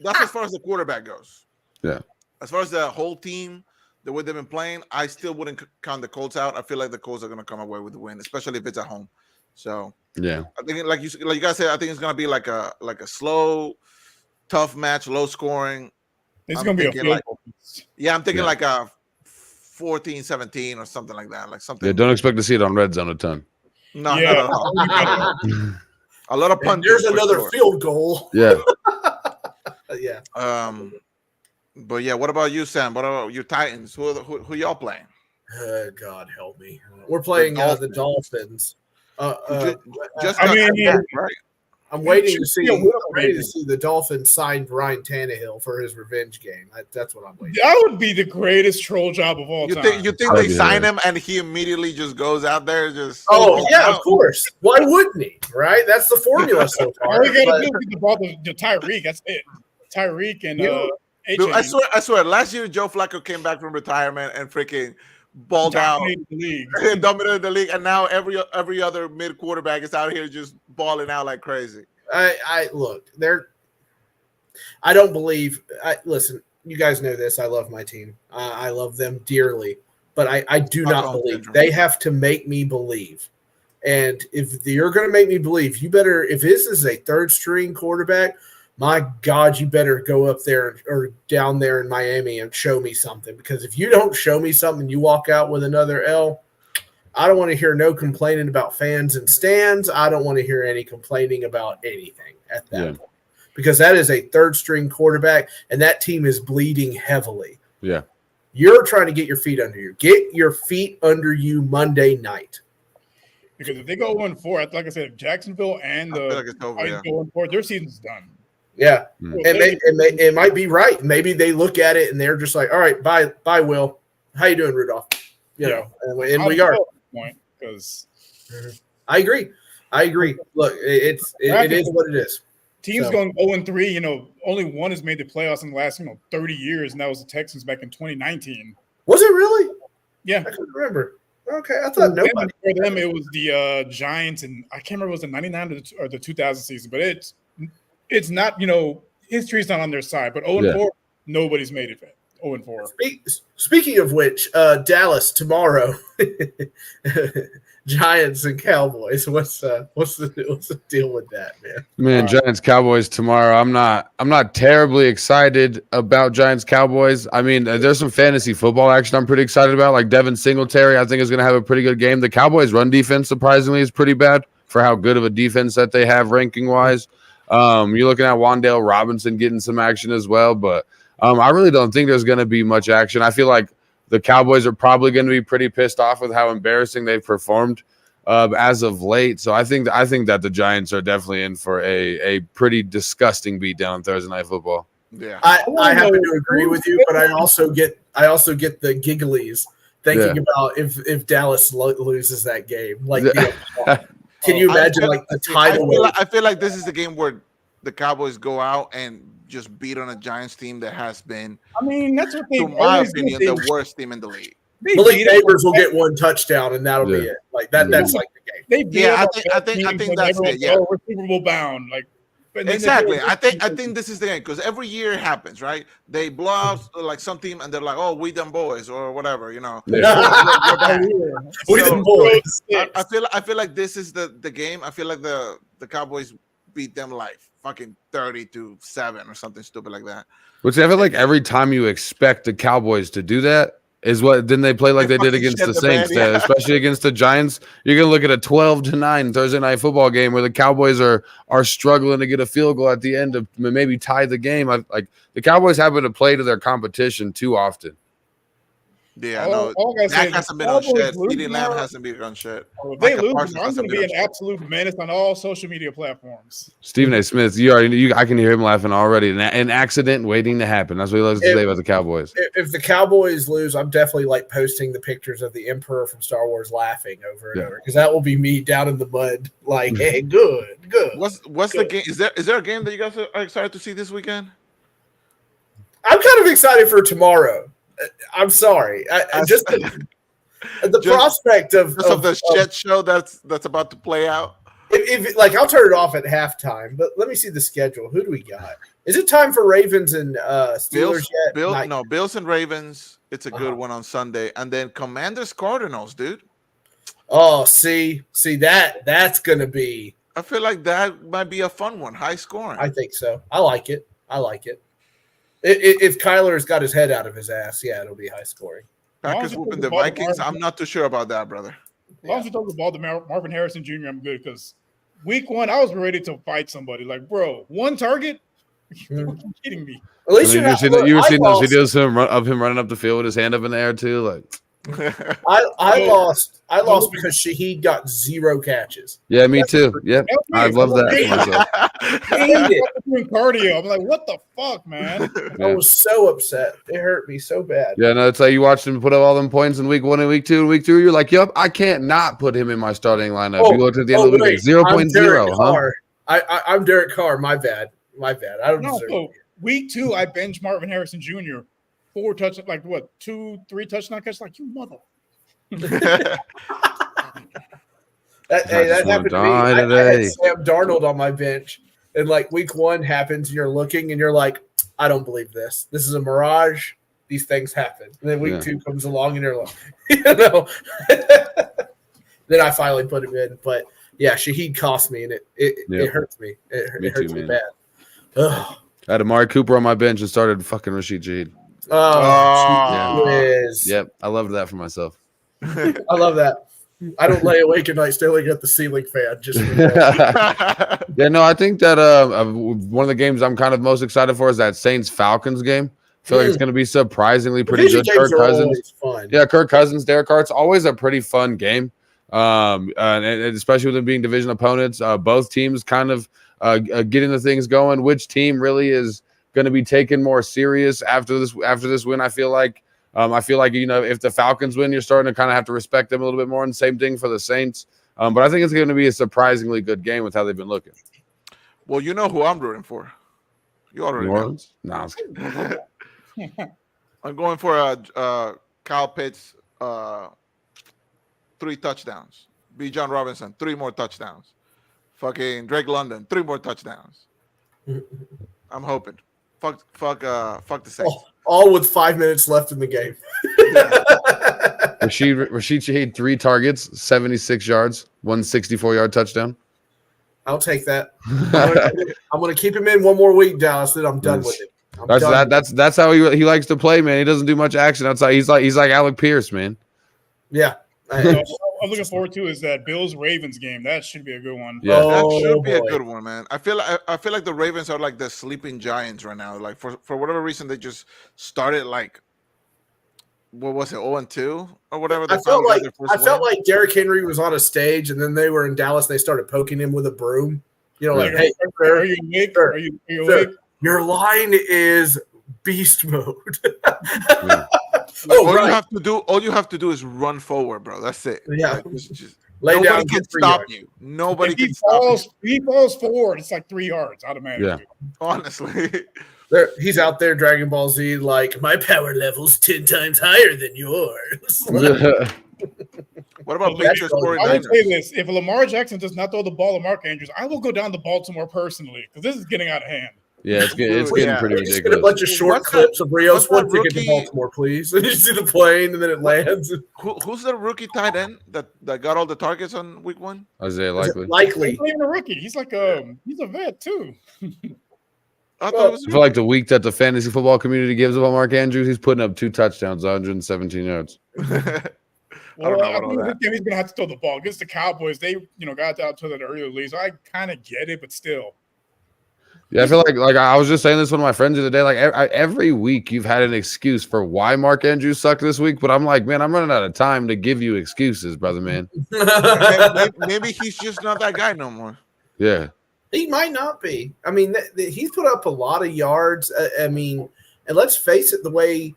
that's as far as the quarterback goes. Yeah. As far as the whole team, the way they've been playing, I still wouldn't count the Colts out. I feel like the Colts are going to come away with the win, especially if it's at home. So yeah, I think like you guys said, I think it's going to be like a slow, tough match, low scoring. It's going to be a field goal. I'm thinking like a 14-17 or something like that. Like something. Yeah, don't expect to see it on Red Zone a ton. No. A lot of punting. There's another field goal. Yeah. Yeah. But yeah, what about you, Sam? What about your Titans? Who y'all playing? God help me. We're playing the Dolphins. Right? I'm waiting to see. The Dolphins signed Ryan Tannehill for his revenge game. That's what I'm waiting. That would be the greatest troll job of all time. You think they sign him and he immediately just goes out there just? Oh yeah, of course. Why wouldn't he? Right? That's the formula so far. All you got to do is the ball to Tyreek. That's it. Tyreek and Dude, I swear. Last year, Joe Flacco came back from retirement and freaking balled out, dominated the league, and now every other mid quarterback is out here just balling out like crazy. I look there. I don't believe. Listen, you guys know this. I love my team. I love them dearly, but I do not believe. They have to make me believe. And if you're going to make me believe, you better. If this is a third string quarterback, my God, you better go up there or down there in Miami and show me something. Because if you don't show me something, you walk out with another L. I don't want to hear no complaining about fans and stands. I don't want to hear any complaining about anything at that point. Because that is a third-string quarterback, and that team is bleeding heavily. Yeah. You're trying to get your feet under you. Get your feet under you Monday night. Because if they go 1-4, like I said, if Jacksonville and the Titans go 1-4, their season's done. Yeah. It might be right. Maybe they look at it, and they're just like, all right, bye, Will. How you doing, Rudolph? And we are. Because I agree. Look, it is what it is. Teams going 0-3. Only one has made the playoffs in the last 30 years, and that was the Texans back in 2019. Was it really? Yeah, I couldn't remember. Okay, I thought nobody. For them, it was the Giants, and I can't remember if it was the 99 or the 2000 season, but it's not. History's not on their side. But 0-4, nobody's made it. 0-4. Speaking of which, Dallas tomorrow, Giants and Cowboys. What's the deal with that, man? Giants Cowboys tomorrow. I'm not terribly excited about Giants Cowboys. I mean, there's some fantasy football action I'm pretty excited about. Like Devin Singletary, I think is going to have a pretty good game. The Cowboys' run defense surprisingly is pretty bad for how good of a defense that they have ranking wise. You're looking at Wan'Dale Robinson getting some action as well, but I really don't think there's going to be much action. I feel like the Cowboys are probably going to be pretty pissed off with how embarrassing they've performed as of late. So I think that the Giants are definitely in for a pretty disgusting beatdown on Thursday Night Football. Yeah, I happen to agree with you, but I also get the gigglies thinking about if Dallas loses that game. Like, can you imagine the title? I feel like this is the game where the Cowboys go out and just beat on a Giants team that has been, I mean, that's what they. to my opinion, the worst team in the league. Malik Neighbors will get one touchdown, and that'll be it. Like that. That's like the game. I think that's it. Yeah, we're Super Bowl bound. Like exactly. I think this is the game because every year it happens, right? They blow out like some team, and they're like, "Oh, we them boys" or whatever, you know. We them boys. I feel like this is the game. I feel like the Cowboys beat them like fucking 30-7 or something stupid like that. Which I feel like every time you expect the Cowboys to do that is what then they play like they did against the Saints, especially against the Giants. You're gonna look at a 12-9 Thursday Night Football game where the Cowboys are struggling to get a field goal at the end to maybe tie the game. Like the Cowboys happen to play to their competition too often. Yeah, no, Dak hasn't been on shit. CeeDee Lamb hasn't been on shit. If they lose, I'm going to be an absolute menace on all social media platforms. Stephen A. Smith, I can hear him laughing already. An accident waiting to happen. That's what he loves to say about the Cowboys. If the Cowboys lose, I'm definitely posting the pictures of the Emperor from Star Wars laughing over and over because that will be me down in the mud. Like, hey, good. What's the game? Is there a game that you guys are excited to see this weekend? I'm kind of excited for tomorrow. I'm sorry. The prospect of the shit show that's about to play out. If I'll turn it off at halftime, but let me see the schedule. Who do we got? Is it time for Ravens and Steelers yet? Bills and Ravens. It's a good one on Sunday, and then Commanders Cardinals, dude. Oh, see that's gonna be. I feel like that might be a fun one, high scoring. I think so. I like it. If Kyler's got his head out of his ass, yeah, it'll be high scoring. Packers whooping the Vikings. I'm not too sure about that, brother. As long as you throw the ball to Marvin Harrison Jr., I'm good because week 1, I was ready to fight somebody. Like, bro, one target? You're kidding me. At least you were seeing those videos of him running up the field with his hand up in the air too. Like, I lost because Shaheed got 0 catches. Yeah, me too. Yep, I love that for myself. Doing cardio. I'm like, what the fuck, man? I was so upset. It hurt me so bad. Yeah, no, it's like you watched him put up all them points in week 1 and week 2 and week 3. You're like, yep, I can't not put him in my starting lineup. You looked at the end of the week, 0.0. Huh? I'm Derek Carr. My bad. I don't deserve it. Week 2, I bench Marvin Harrison Jr. 4 touchdowns, 2-3 touchdown catches. Like, you mother. that happened to me. I had Sam Darnold on my bench, and week 1 happens, and you're looking, and you're like, I don't believe this. This is a mirage. These things happen. And then week 2 comes along, and you're like, Then I finally put him in, but yeah, Shaheed cost me, and it hurts me. It hurts me bad. Ugh. I had Amari Cooper on my bench and started fucking Rashid Shaheed. Yep, I loved that for myself. I love that. I don't lay awake at night staring at the ceiling fan. Just yeah, no, I think that one of the games I'm kind of most excited for is that Saints Falcons game. I feel like it's going to be surprisingly pretty good. Kirk Cousins, Kirk Cousins, Derek Carr. It's always a pretty fun game, and especially with them being division opponents. Both teams kind of getting the things going. Which team really is going to be taken more serious after this win? I feel like if the Falcons win, you're starting to kind of have to respect them a little bit more. And same thing for the Saints. But I think it's going to be a surprisingly good game with how they've been looking. Well, you know who I'm rooting for. You already know. No, I'm going for Kyle Pitts 3 touchdowns. B. John Robinson 3 more touchdowns. Fucking Drake London 3 more touchdowns. I'm hoping. Fuck the Saints. All with 5 minutes left in the game. Rashid Shaheed 3 targets, 76 yards, 164-yard touchdown. I'll take that. I'm gonna keep him in one more week, Dallas. Then I'm done with it. That's how he likes to play, man. He doesn't do much action outside. He's like Alec Pierce, man. Yeah. I'm looking forward to is that Bills-Ravens game. That should be a good one. Yeah, that should be a good one, man. I feel like the Ravens are like the sleeping giants right now. Like for whatever reason, they just started like what was it, 0-2 or whatever? I felt like Derrick Henry was on a stage, and then they were in Dallas. And they started poking him with a broom. You know, like, hey, are you awake? Sir, are you awake? Your line is beast mode. All you have to do is run forward, bro. That's it. Yeah. Like, just Nobody down, can stop you. Nobody can stop you. He falls forward. It's like 3 yards automatically. Yeah. Honestly. He's out there Dragon Ball Z like, my power level's 10 times higher than yours. What about Patriots? I would say this: if Lamar Jackson does not throw the ball to Mark Andrews, I will go down to Baltimore personally because this is getting out of hand. Yeah, it's getting pretty ridiculous. Get a bunch of short clips of Rios. One ticket to Baltimore, please. And you see the plane, and then it lands. Who's the rookie tight end that got all the targets on week 1? Isaiah Likely. He's not even a rookie. He's like he's a vet too. I feel like the week that the fantasy football community gives about Mark Andrews, he's putting up 2 touchdowns, 117 yards. Well, I think this game he's gonna have to throw the ball against the Cowboys. They, got out to that earlier lead, so I kind of get it, but still. Yeah, I feel like I was just saying this to one of my friends the other day. Like every week, you've had an excuse for why Mark Andrews sucked this week, but I'm like, man, I'm running out of time to give you excuses, brother, man. Maybe he's just not that guy no more. Yeah, he might not be. I mean, he's put up a lot of yards. I mean, and let's face it, the way.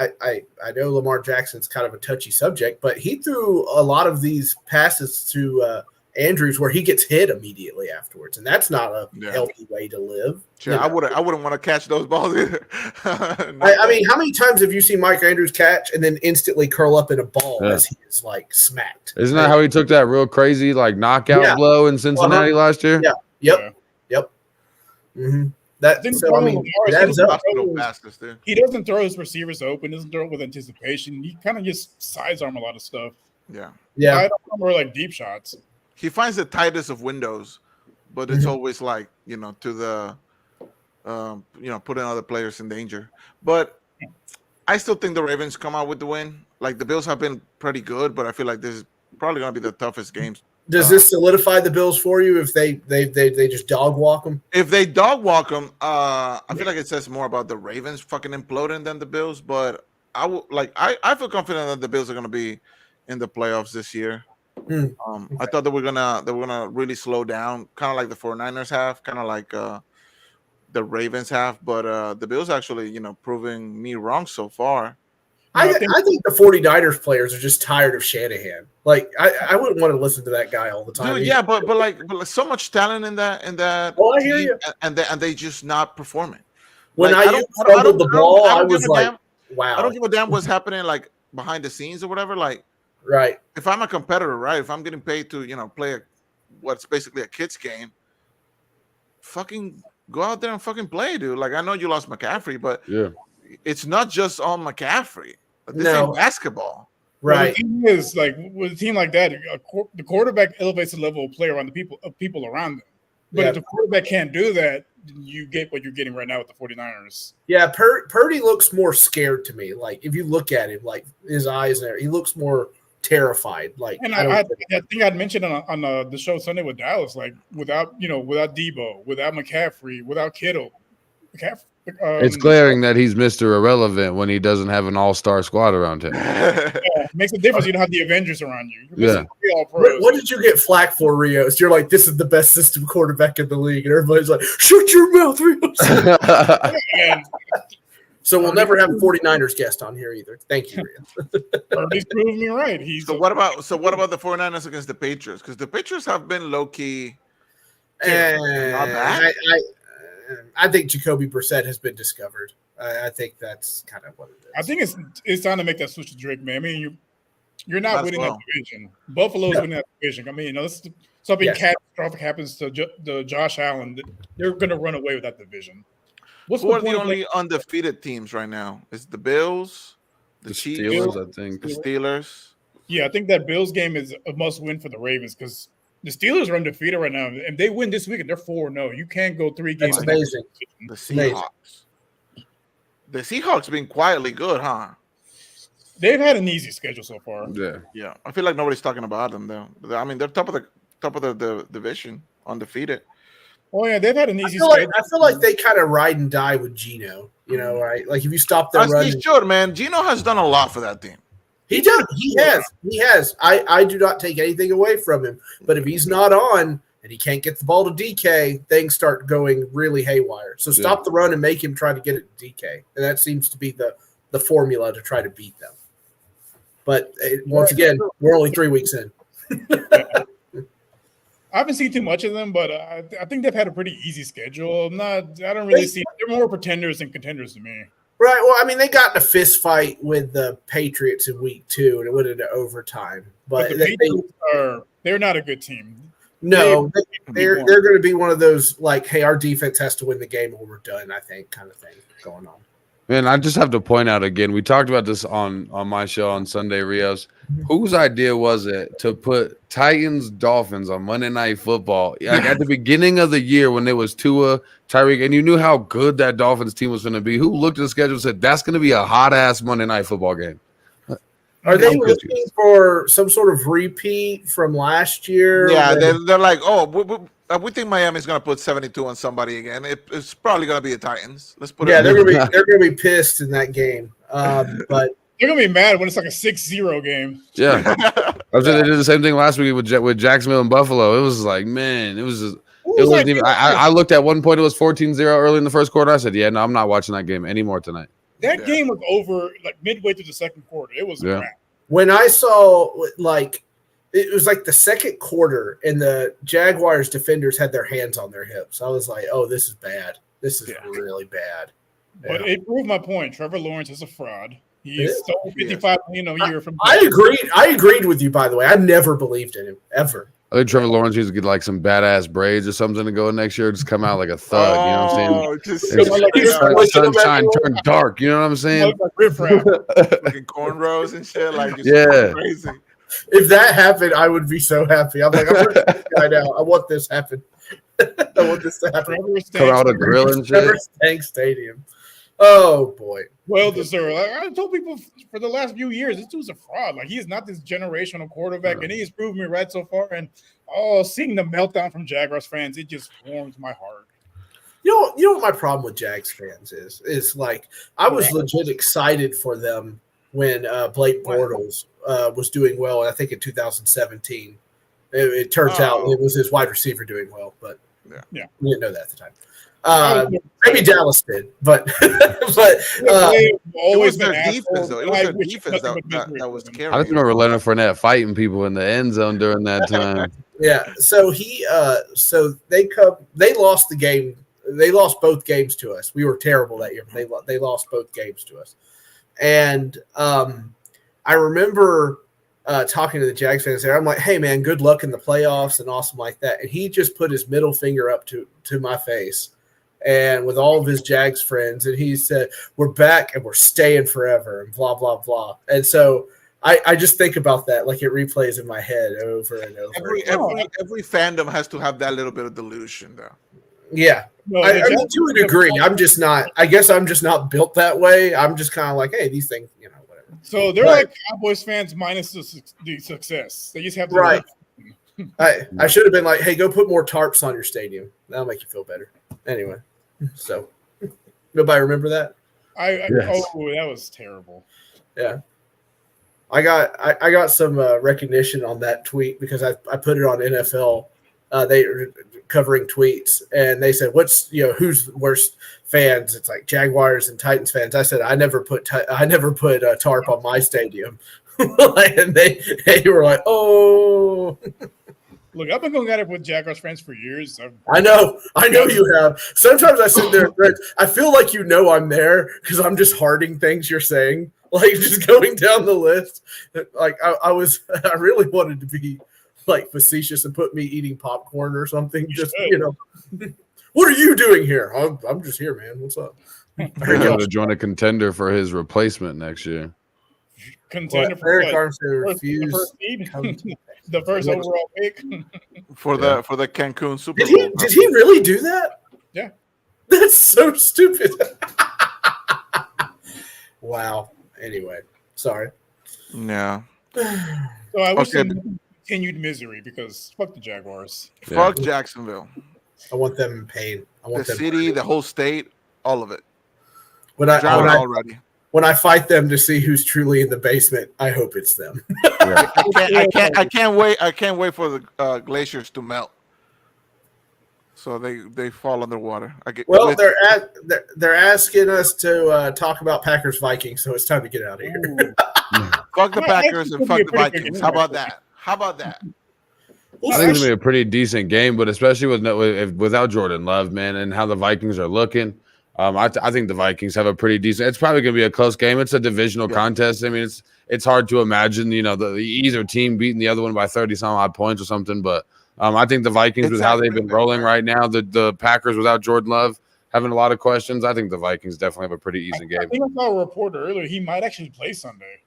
I know Lamar Jackson's kind of a touchy subject, but he threw a lot of these passes to Andrews where he gets hit immediately afterwards, and that's not a healthy way to live. Yeah, I wouldn't want to catch those balls either. I mean, how many times have you seen Mike Andrews catch and then instantly curl up in a ball as he is like smacked? Isn't that how he took that real crazy like knockout blow in Cincinnati last year? Yeah. Yep. Mm-hmm. He doesn't throw his receivers open. Doesn't throw it with anticipation. He kind of just sidearm a lot of stuff. Yeah. I don't remember like deep shots. He finds the tightest of windows, but it's always like to the putting other players in danger. But I still think the Ravens come out with the win. Like the Bills have been pretty good, but I feel like this is probably going to be the toughest games. Does this solidify the Bills for you if they just dog walk them? If they dog walk them, I feel like it says more about the Ravens fucking imploding than the Bills. But I feel confident that the Bills are going to be in the playoffs this year. Okay. I thought they were gonna really slow down, kind of like the 49ers have, kind of like the Ravens have. But the Bills actually, proving me wrong so far. I think the 49ers players are just tired of Shanahan. Like I wouldn't want to listen to that guy all the time. Dude, yeah, but so much talent in that. Oh, I hear you. And they just not performing. When I fumbled the ball, I was like, wow. I don't give a damn what's happening like behind the scenes or whatever. Like, right. If I'm a competitor, right? If I'm getting paid to play what's basically a kid's game, fucking go out there and fucking play, dude. Like I know you lost McCaffrey, but it's not just on McCaffrey. This ain't basketball. Right. Well, the thing is, like with a team like that, the quarterback elevates the level of play around the people around them. But if the quarterback can't do that, you get what you're getting right now with the 49ers. Yeah, Purdy looks more scared to me. Like if you look at him, like his eyes there, he looks more terrified. Like, and I think I'd mentioned on the show Sunday with Dallas, like without Debo, without McCaffrey, without Kittle, it's glaring that he's Mr. Irrelevant when he doesn't have an all-star squad around him. It makes a difference. You don't have the Avengers around you. What did you get flack for, Rios? You're like, this is the best system quarterback in the league, and everybody's like, shut your mouth, Rios. So we'll never have a 49ers guest on here either. Thank you, Rios. He's proving me right. So what about the 49ers against the Patriots? Because the Patriots have been low-key not bad. I think Jacoby Brissett has been discovered. I think that's kind of what it is. I think it's time to make that switch to Drake, man. I mean, you're not winning that division. Buffalo's winning that division. I mean, something catastrophic happens to Josh Allen, they're going to run away with that division. Who are the only undefeated teams right now? It's the Bills, the Chiefs, Steelers, I think. The Steelers. Yeah, I think that Bills game is a must-win for the Ravens because the Steelers are undefeated right now, and they win this week, and they're 4-0. You can't go 3 games. That's amazing. The Seahawks. The Seahawks been quietly good, huh? They've had an easy schedule so far. Yeah. I feel like nobody's talking about them though. I mean, they're top of the division, undefeated. Oh yeah, they've had an easy schedule. I feel like they kind of ride and die with Geno. right? Like if you stop their As run, he should, man. Gino has done a lot for that team. he does. He has. I do not take anything away from him, but if he's not on and he can't get the ball to DK, things start going really haywire. So stop the run and make him try to get it to DK, and that seems to be the formula to try to beat them. But once again, we're only 3 weeks in. I haven't seen too much of them, but I think they've had a pretty easy schedule. I don't really see. They're more pretenders than contenders to me. Right. Well, I mean, they got in a fist fight with the Patriots in week 2, and it went into overtime. But the Patriots they're not a good team. No, they're going to be one of those like, hey, our defense has to win the game or we're done, I think, kind of thing going on. Man, I just have to point out again, we talked about this on my show on Sunday, Rios. Whose idea was it to put Titans-Dolphins on Monday Night Football? Like at the beginning of the year when there was Tua, Tyreek, and you knew how good that Dolphins team was going to be. Who looked at the schedule and said, that's going to be a hot-ass Monday Night Football game? Are they looking for some sort of repeat from last year? Yeah, they're like, we think Miami's going to put 72 on somebody again. It's probably going to be the Titans. Let's put they're going to be pissed in that game. But they're going to be mad when it's like a 6-0 game. Yeah. They did the same thing last week with Jacksonville and Buffalo. It was like, man, it wasn't even. I looked at one point, it was 14-0 early in the first quarter. I said, yeah, no, I'm not watching that game anymore tonight. That game was over like midway through the second quarter. It was crap. When I saw it was like the second quarter and the Jaguars defenders had their hands on their hips. I was like, oh, this is bad. This is really bad. But it proved my point. Trevor Lawrence is a fraud. He stole $55 million a year from. I agreed with you, by the way. I never believed in him ever. I think Trevor Lawrence needs to get like some badass braids or something to go next year. Just come out like a thug. You know what I'm saying? Sunshine turned dark. You know what I'm saying? Like cornrows and shit. Like crazy. If that happened, I would be so happy. I'm like, I'm going to guy now. I want this to happen. I want this to happen. Come out a grill and shit. Tank Stadium. Oh boy. Well deserved. I told people for the last few years, this dude's a fraud. Like he is not this generational quarterback, and he has proven me right so far. And seeing the meltdown from Jaguars fans, it just warms my heart. You know what my problem with Jags fans is like I was legit excited for them when Blake Bortles was doing well. I think in 2017, it turns out it was his wide receiver doing well, but we didn't know that at the time. Maybe Dallas did, but it was their defense, though. It was their defense that was carrying. I just remember Leonard Fournette fighting people in the end zone during that time. Yeah, so they lost the game. They lost both games to us. We were terrible that year, but they lost both games to us. And I remember talking to the Jags fans there. I'm like, hey man, good luck in the playoffs and awesome like that. And he just put his middle finger up to my face. And with all of his Jags friends, and he said, we're back and we're staying forever and blah, blah, blah. And so I just think about that, like it replays in my head over and over. Every fandom has to have that little bit of delusion, though. Yeah. No, I mean, to a degree. I guess I'm just not built that way. I'm just kind of like, hey, these things, whatever. So they're like Cowboys fans minus the success. They just have to. Right. I should have been like, hey, go put more tarps on your stadium. That'll make you feel better. Anyway, so nobody remember that? Yes. Oh, that was terrible. Yeah. I got some recognition on that tweet because I put it on NFL. They were covering tweets and they said, "What's who's worst fans?" It's like Jaguars and Titans fans. I said, "I never put tarp on my stadium," and they were like, "Oh." Look, I've been going at it with Jaguars fans for years. I know you have. Sometimes I sit there and I feel like I'm there because I'm just hearting things you're saying, like just going down the list. Like I really wanted to be like facetious and put me eating popcorn or something. Just what are you doing here? I'm just here, man. What's up? He's going to join a contender for his replacement next year. Contender for Eric Armstead refused. The first overall pick for the Cancun Super Bowl. Did he really do that? Yeah, that's so stupid. Wow. Anyway, sorry. Yeah. So I wish them continued misery because fuck the Jaguars. Fuck Jacksonville. I want them in pain. I want the city, the whole state, all of it. When I fight them to see who's truly in the basement, I hope it's them. Yeah. I can't wait. I can't wait for the glaciers to melt, so they fall underwater. They're asking us to talk about Packers Vikings, so it's time to get out of here. Fuck the Packers and fuck the Vikings. How about that? I think it's gonna be a pretty decent game, but especially without Jordan Love, man, and how the Vikings are looking. I think the Vikings have a pretty decent. It's probably going to be a close game. It's a divisional contest. I mean, it's hard to imagine, the either team beating the other one by 30 some odd points or something. But I think the Vikings, with how they've been rolling right now, the Packers without Jordan Love having a lot of questions. I think the Vikings definitely have a pretty easy game. I think I saw a report earlier. He might actually play Sunday.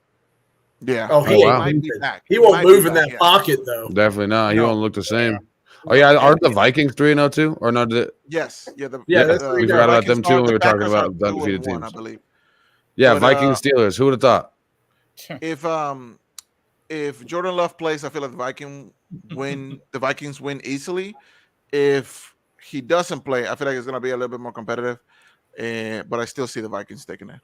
Yeah. Oh, he might be back. He won't move in that pocket though. Definitely not. He won't look the same. Oh yeah, aren't the Vikings 3-0 too, or no? Yes, we forgot about them too when we were talking about undefeated teams. I believe. Yeah, but, Vikings Steelers. Who would have thought? If Jordan Love plays, I feel like the Vikings win easily. If he doesn't play, I feel like it's going to be a little bit more competitive. But I still see the Vikings taking it.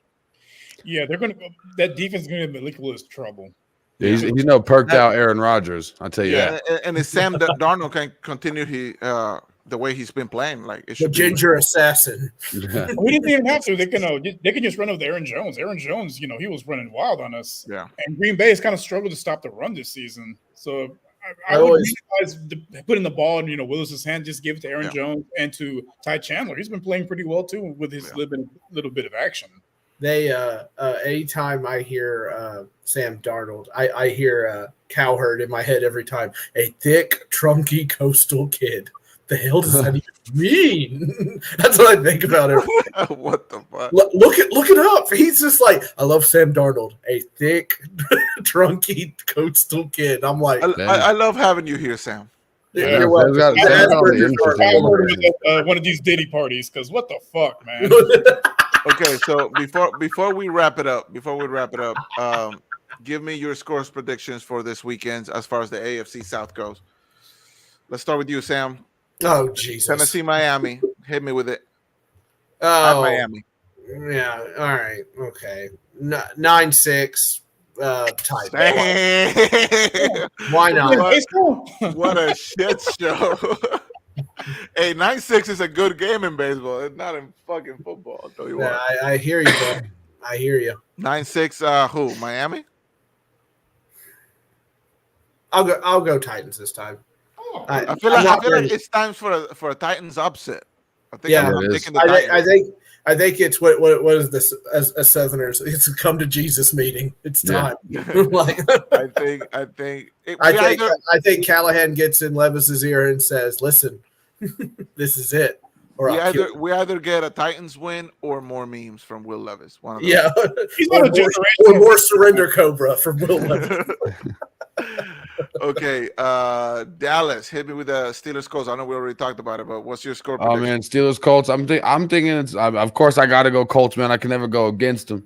Yeah, they're going to. That defense is going to give Malik Willis trouble. Yeah, he's perked out Aaron Rodgers. I'll tell you that. And if Sam Darnold can continue the way he's been playing, like the ginger assassin. We didn't even have to. They can just run with Aaron Jones. Aaron Jones, he was running wild on us. Yeah. And Green Bay has kind of struggled to stop the run this season. So I would advise putting the ball in Willis's hand. Just give it to Aaron Jones and to Ty Chandler. He's been playing pretty well too with his little bit of action. They anytime I hear Sam Darnold, I hear Cowherd in my head every time. A thick, trunky coastal kid. The hell does that even mean? That's what I think about it. What the fuck? Look it up. He's just like, I love Sam Darnold. A thick, trunky coastal kid. I'm like, I love having you here, Sam. Yeah. You're welcome. One of these Diddy parties, because what the fuck, man? Okay, so before we wrap it up, give me your scores predictions for this weekend as far as the AFC South goes. Let's start with you, Sam. Oh, Jesus. Tennessee, Miami. Hit me with it. Oh, at Miami. Yeah. All right. Okay. 9-6. Tight. Why not? What a shit show. Hey, 9-6 is a good game in baseball. It's not in fucking football. I'll tell you what. I hear you, bro. I hear you. 9-6. Who? Miami? I'll go Titans this time. I feel like it's time for a Titans upset. I think I think it's what is this as Southerners? It's a come to Jesus meeting. It's time. Yeah. I think Callahan gets in Levis's ear and says, "Listen, this is it." Or we either get a Titans win or more memes from Will Levis. One of those. Yeah, or more surrender Cobra from Will Levis. Okay, Dallas, hit me with the Steelers Colts. I know we already talked about it, but what's your score prediction? Oh man, Steelers Colts. I'm thinking it's. Of course, I got to go Colts, man. I can never go against them.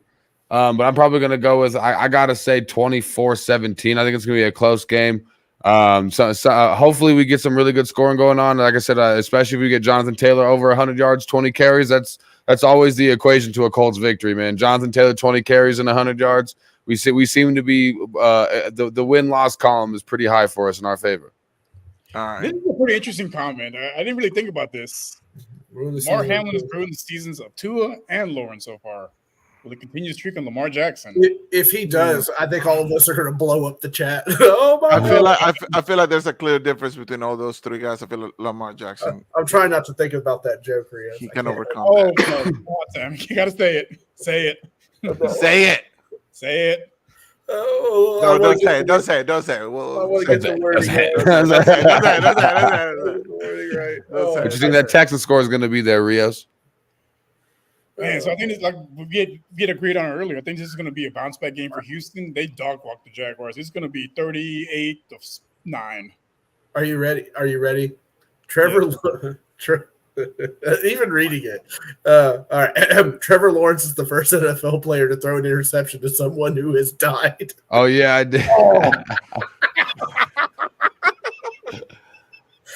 But I'm probably gonna go with. I gotta say 24-17. I think it's gonna be a close game. So hopefully we get some really good scoring going on. Like I said, especially if we get Jonathan Taylor over 100 yards, 20 carries. That's always the equation to a Colts victory, man. Jonathan Taylor 20 carries and 100 yards. We seem to be the win-loss column is pretty high for us in our favor. All right. This is a pretty interesting comment. I didn't really think about this. Lamar Hamlin has ruined the seasons of Tua and Lawrence so far. Will he continue streak on Lamar Jackson? If he does, I think all of us are going to blow up the chat. Oh my God. I feel like there's a clear difference between all those three guys. I feel like Lamar Jackson. I'm trying not to think about that joke, Rios. He can overcome that. No, come on, Sam. You got to say it. Say it. Say it. Say it. Oh, no, don't say it. Don't say it. Don't say it. Well, I want to get the wording right. What you think that Texas score is going to be there, Rios? Man, so I think it's like we get agreed on it earlier. I think this is going to be a bounce back game for Houston. They dog walk the Jaguars. It's going to be 38-9. Are you ready? Trevor, even reading it. All right. Trevor Lawrence is the first NFL player to throw an interception to someone who has died. Oh yeah, I did.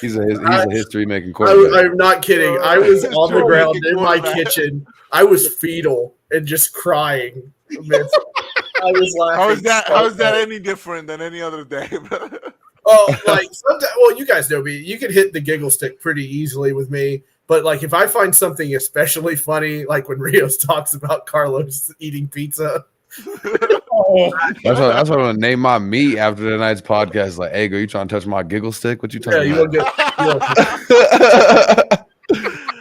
He's a history-making quarterback. I'm not kidding. I was on the ground in my kitchen. I was fetal and just crying. I was laughing. How is that any different than any other day? Oh, like sometimes, well, you guys know me. You can hit the giggle stick pretty easily with me. But like if I find something especially funny, like when Rios talks about Carlos eating pizza. That's what I'm gonna name my meat after tonight's podcast. Like, hey, girl, you trying to touch my giggle stick? What you talking about?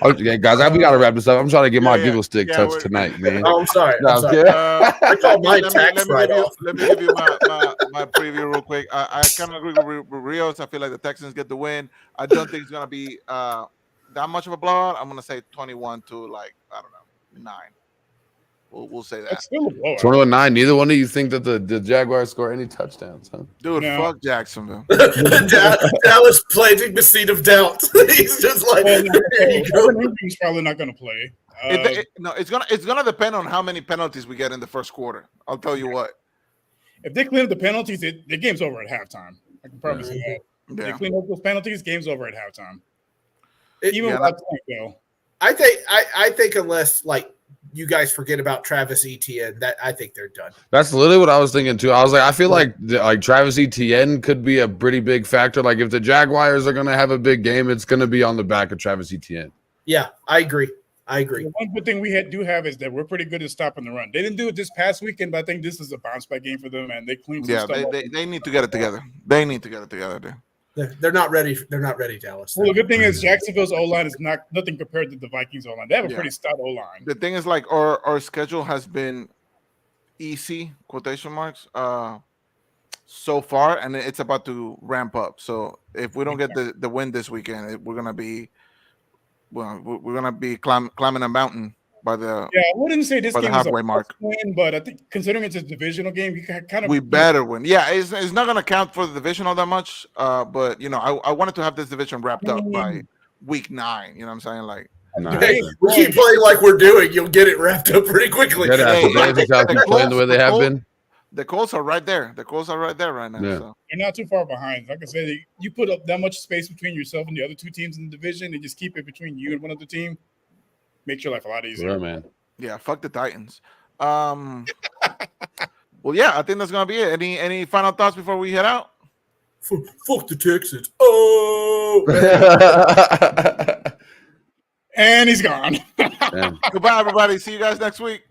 Okay, guys, we gotta wrap this up. I'm trying to get my giggle stick touched tonight, man. Oh, I'm sorry. No, I'm sorry. I call my tax write-off. Let me give you my preview real quick. I kind of agree with Rios. I feel like the Texans get the win. I don't think it's gonna be that much of a blowout. I'm gonna say 21 to like I don't know 9. We'll say that. That's still a blowout. 21-9. Neither one of you think that the Jaguars score any touchdowns, huh? Dude, fuck Jacksonville. Dallas planting the seed of doubt. He's just like, he's probably not going to play. It's gonna depend on how many penalties we get in the first quarter. I'll tell you what. If they clean up the penalties, the game's over at halftime. I can promise you that. If they clean up those penalties, game's over at halftime. Even without though. I think unless like you guys forget about Travis Etienne, that I think they're done. That's literally what I was thinking too. I was like, I feel like Travis Etienne could be a pretty big factor. Like if the Jaguars are going to have a big game, it's going to be on the back of Travis Etienne. Yeah, I agree. The one good thing we do have is that we're pretty good at stopping the run. They didn't do it this past weekend, but I think this is a bounce back game for them, and they cleaned some stuff up. They need to get it together. They need to get it together, dude. They're not ready. They're not ready, Dallas. Well, the good thing is Jacksonville's O-line is nothing compared to the Vikings O-line. They have a pretty stout O-line. The thing is, like, our schedule has been easy, quotation marks, so far, and it's about to ramp up. So if we don't get the win this weekend, we're gonna be climbing a mountain by the I wouldn't say this game is halfway a mark win, but I think considering it's a divisional game, you kind of we better win. Yeah, it's not gonna count for the divisional that much. But I wanted to have this division wrapped up by week 9. You know what I'm saying? Like, hey, we keep playing like we're doing. You'll get it wrapped up pretty quickly. Playing the way they have been. The Colts are right there. The Colts are right there right now. Yeah. So. They're not too far behind. Like I said, you put up that much space between yourself and the other two teams in the division, and just keep it between you and one other team. Makes your life a lot easier. Yeah, man. Yeah, fuck the Titans. Well, yeah, I think that's gonna be it. Any final thoughts before we head out? Fuck the Texans. Oh, and he's gone. Goodbye, everybody. See you guys next week.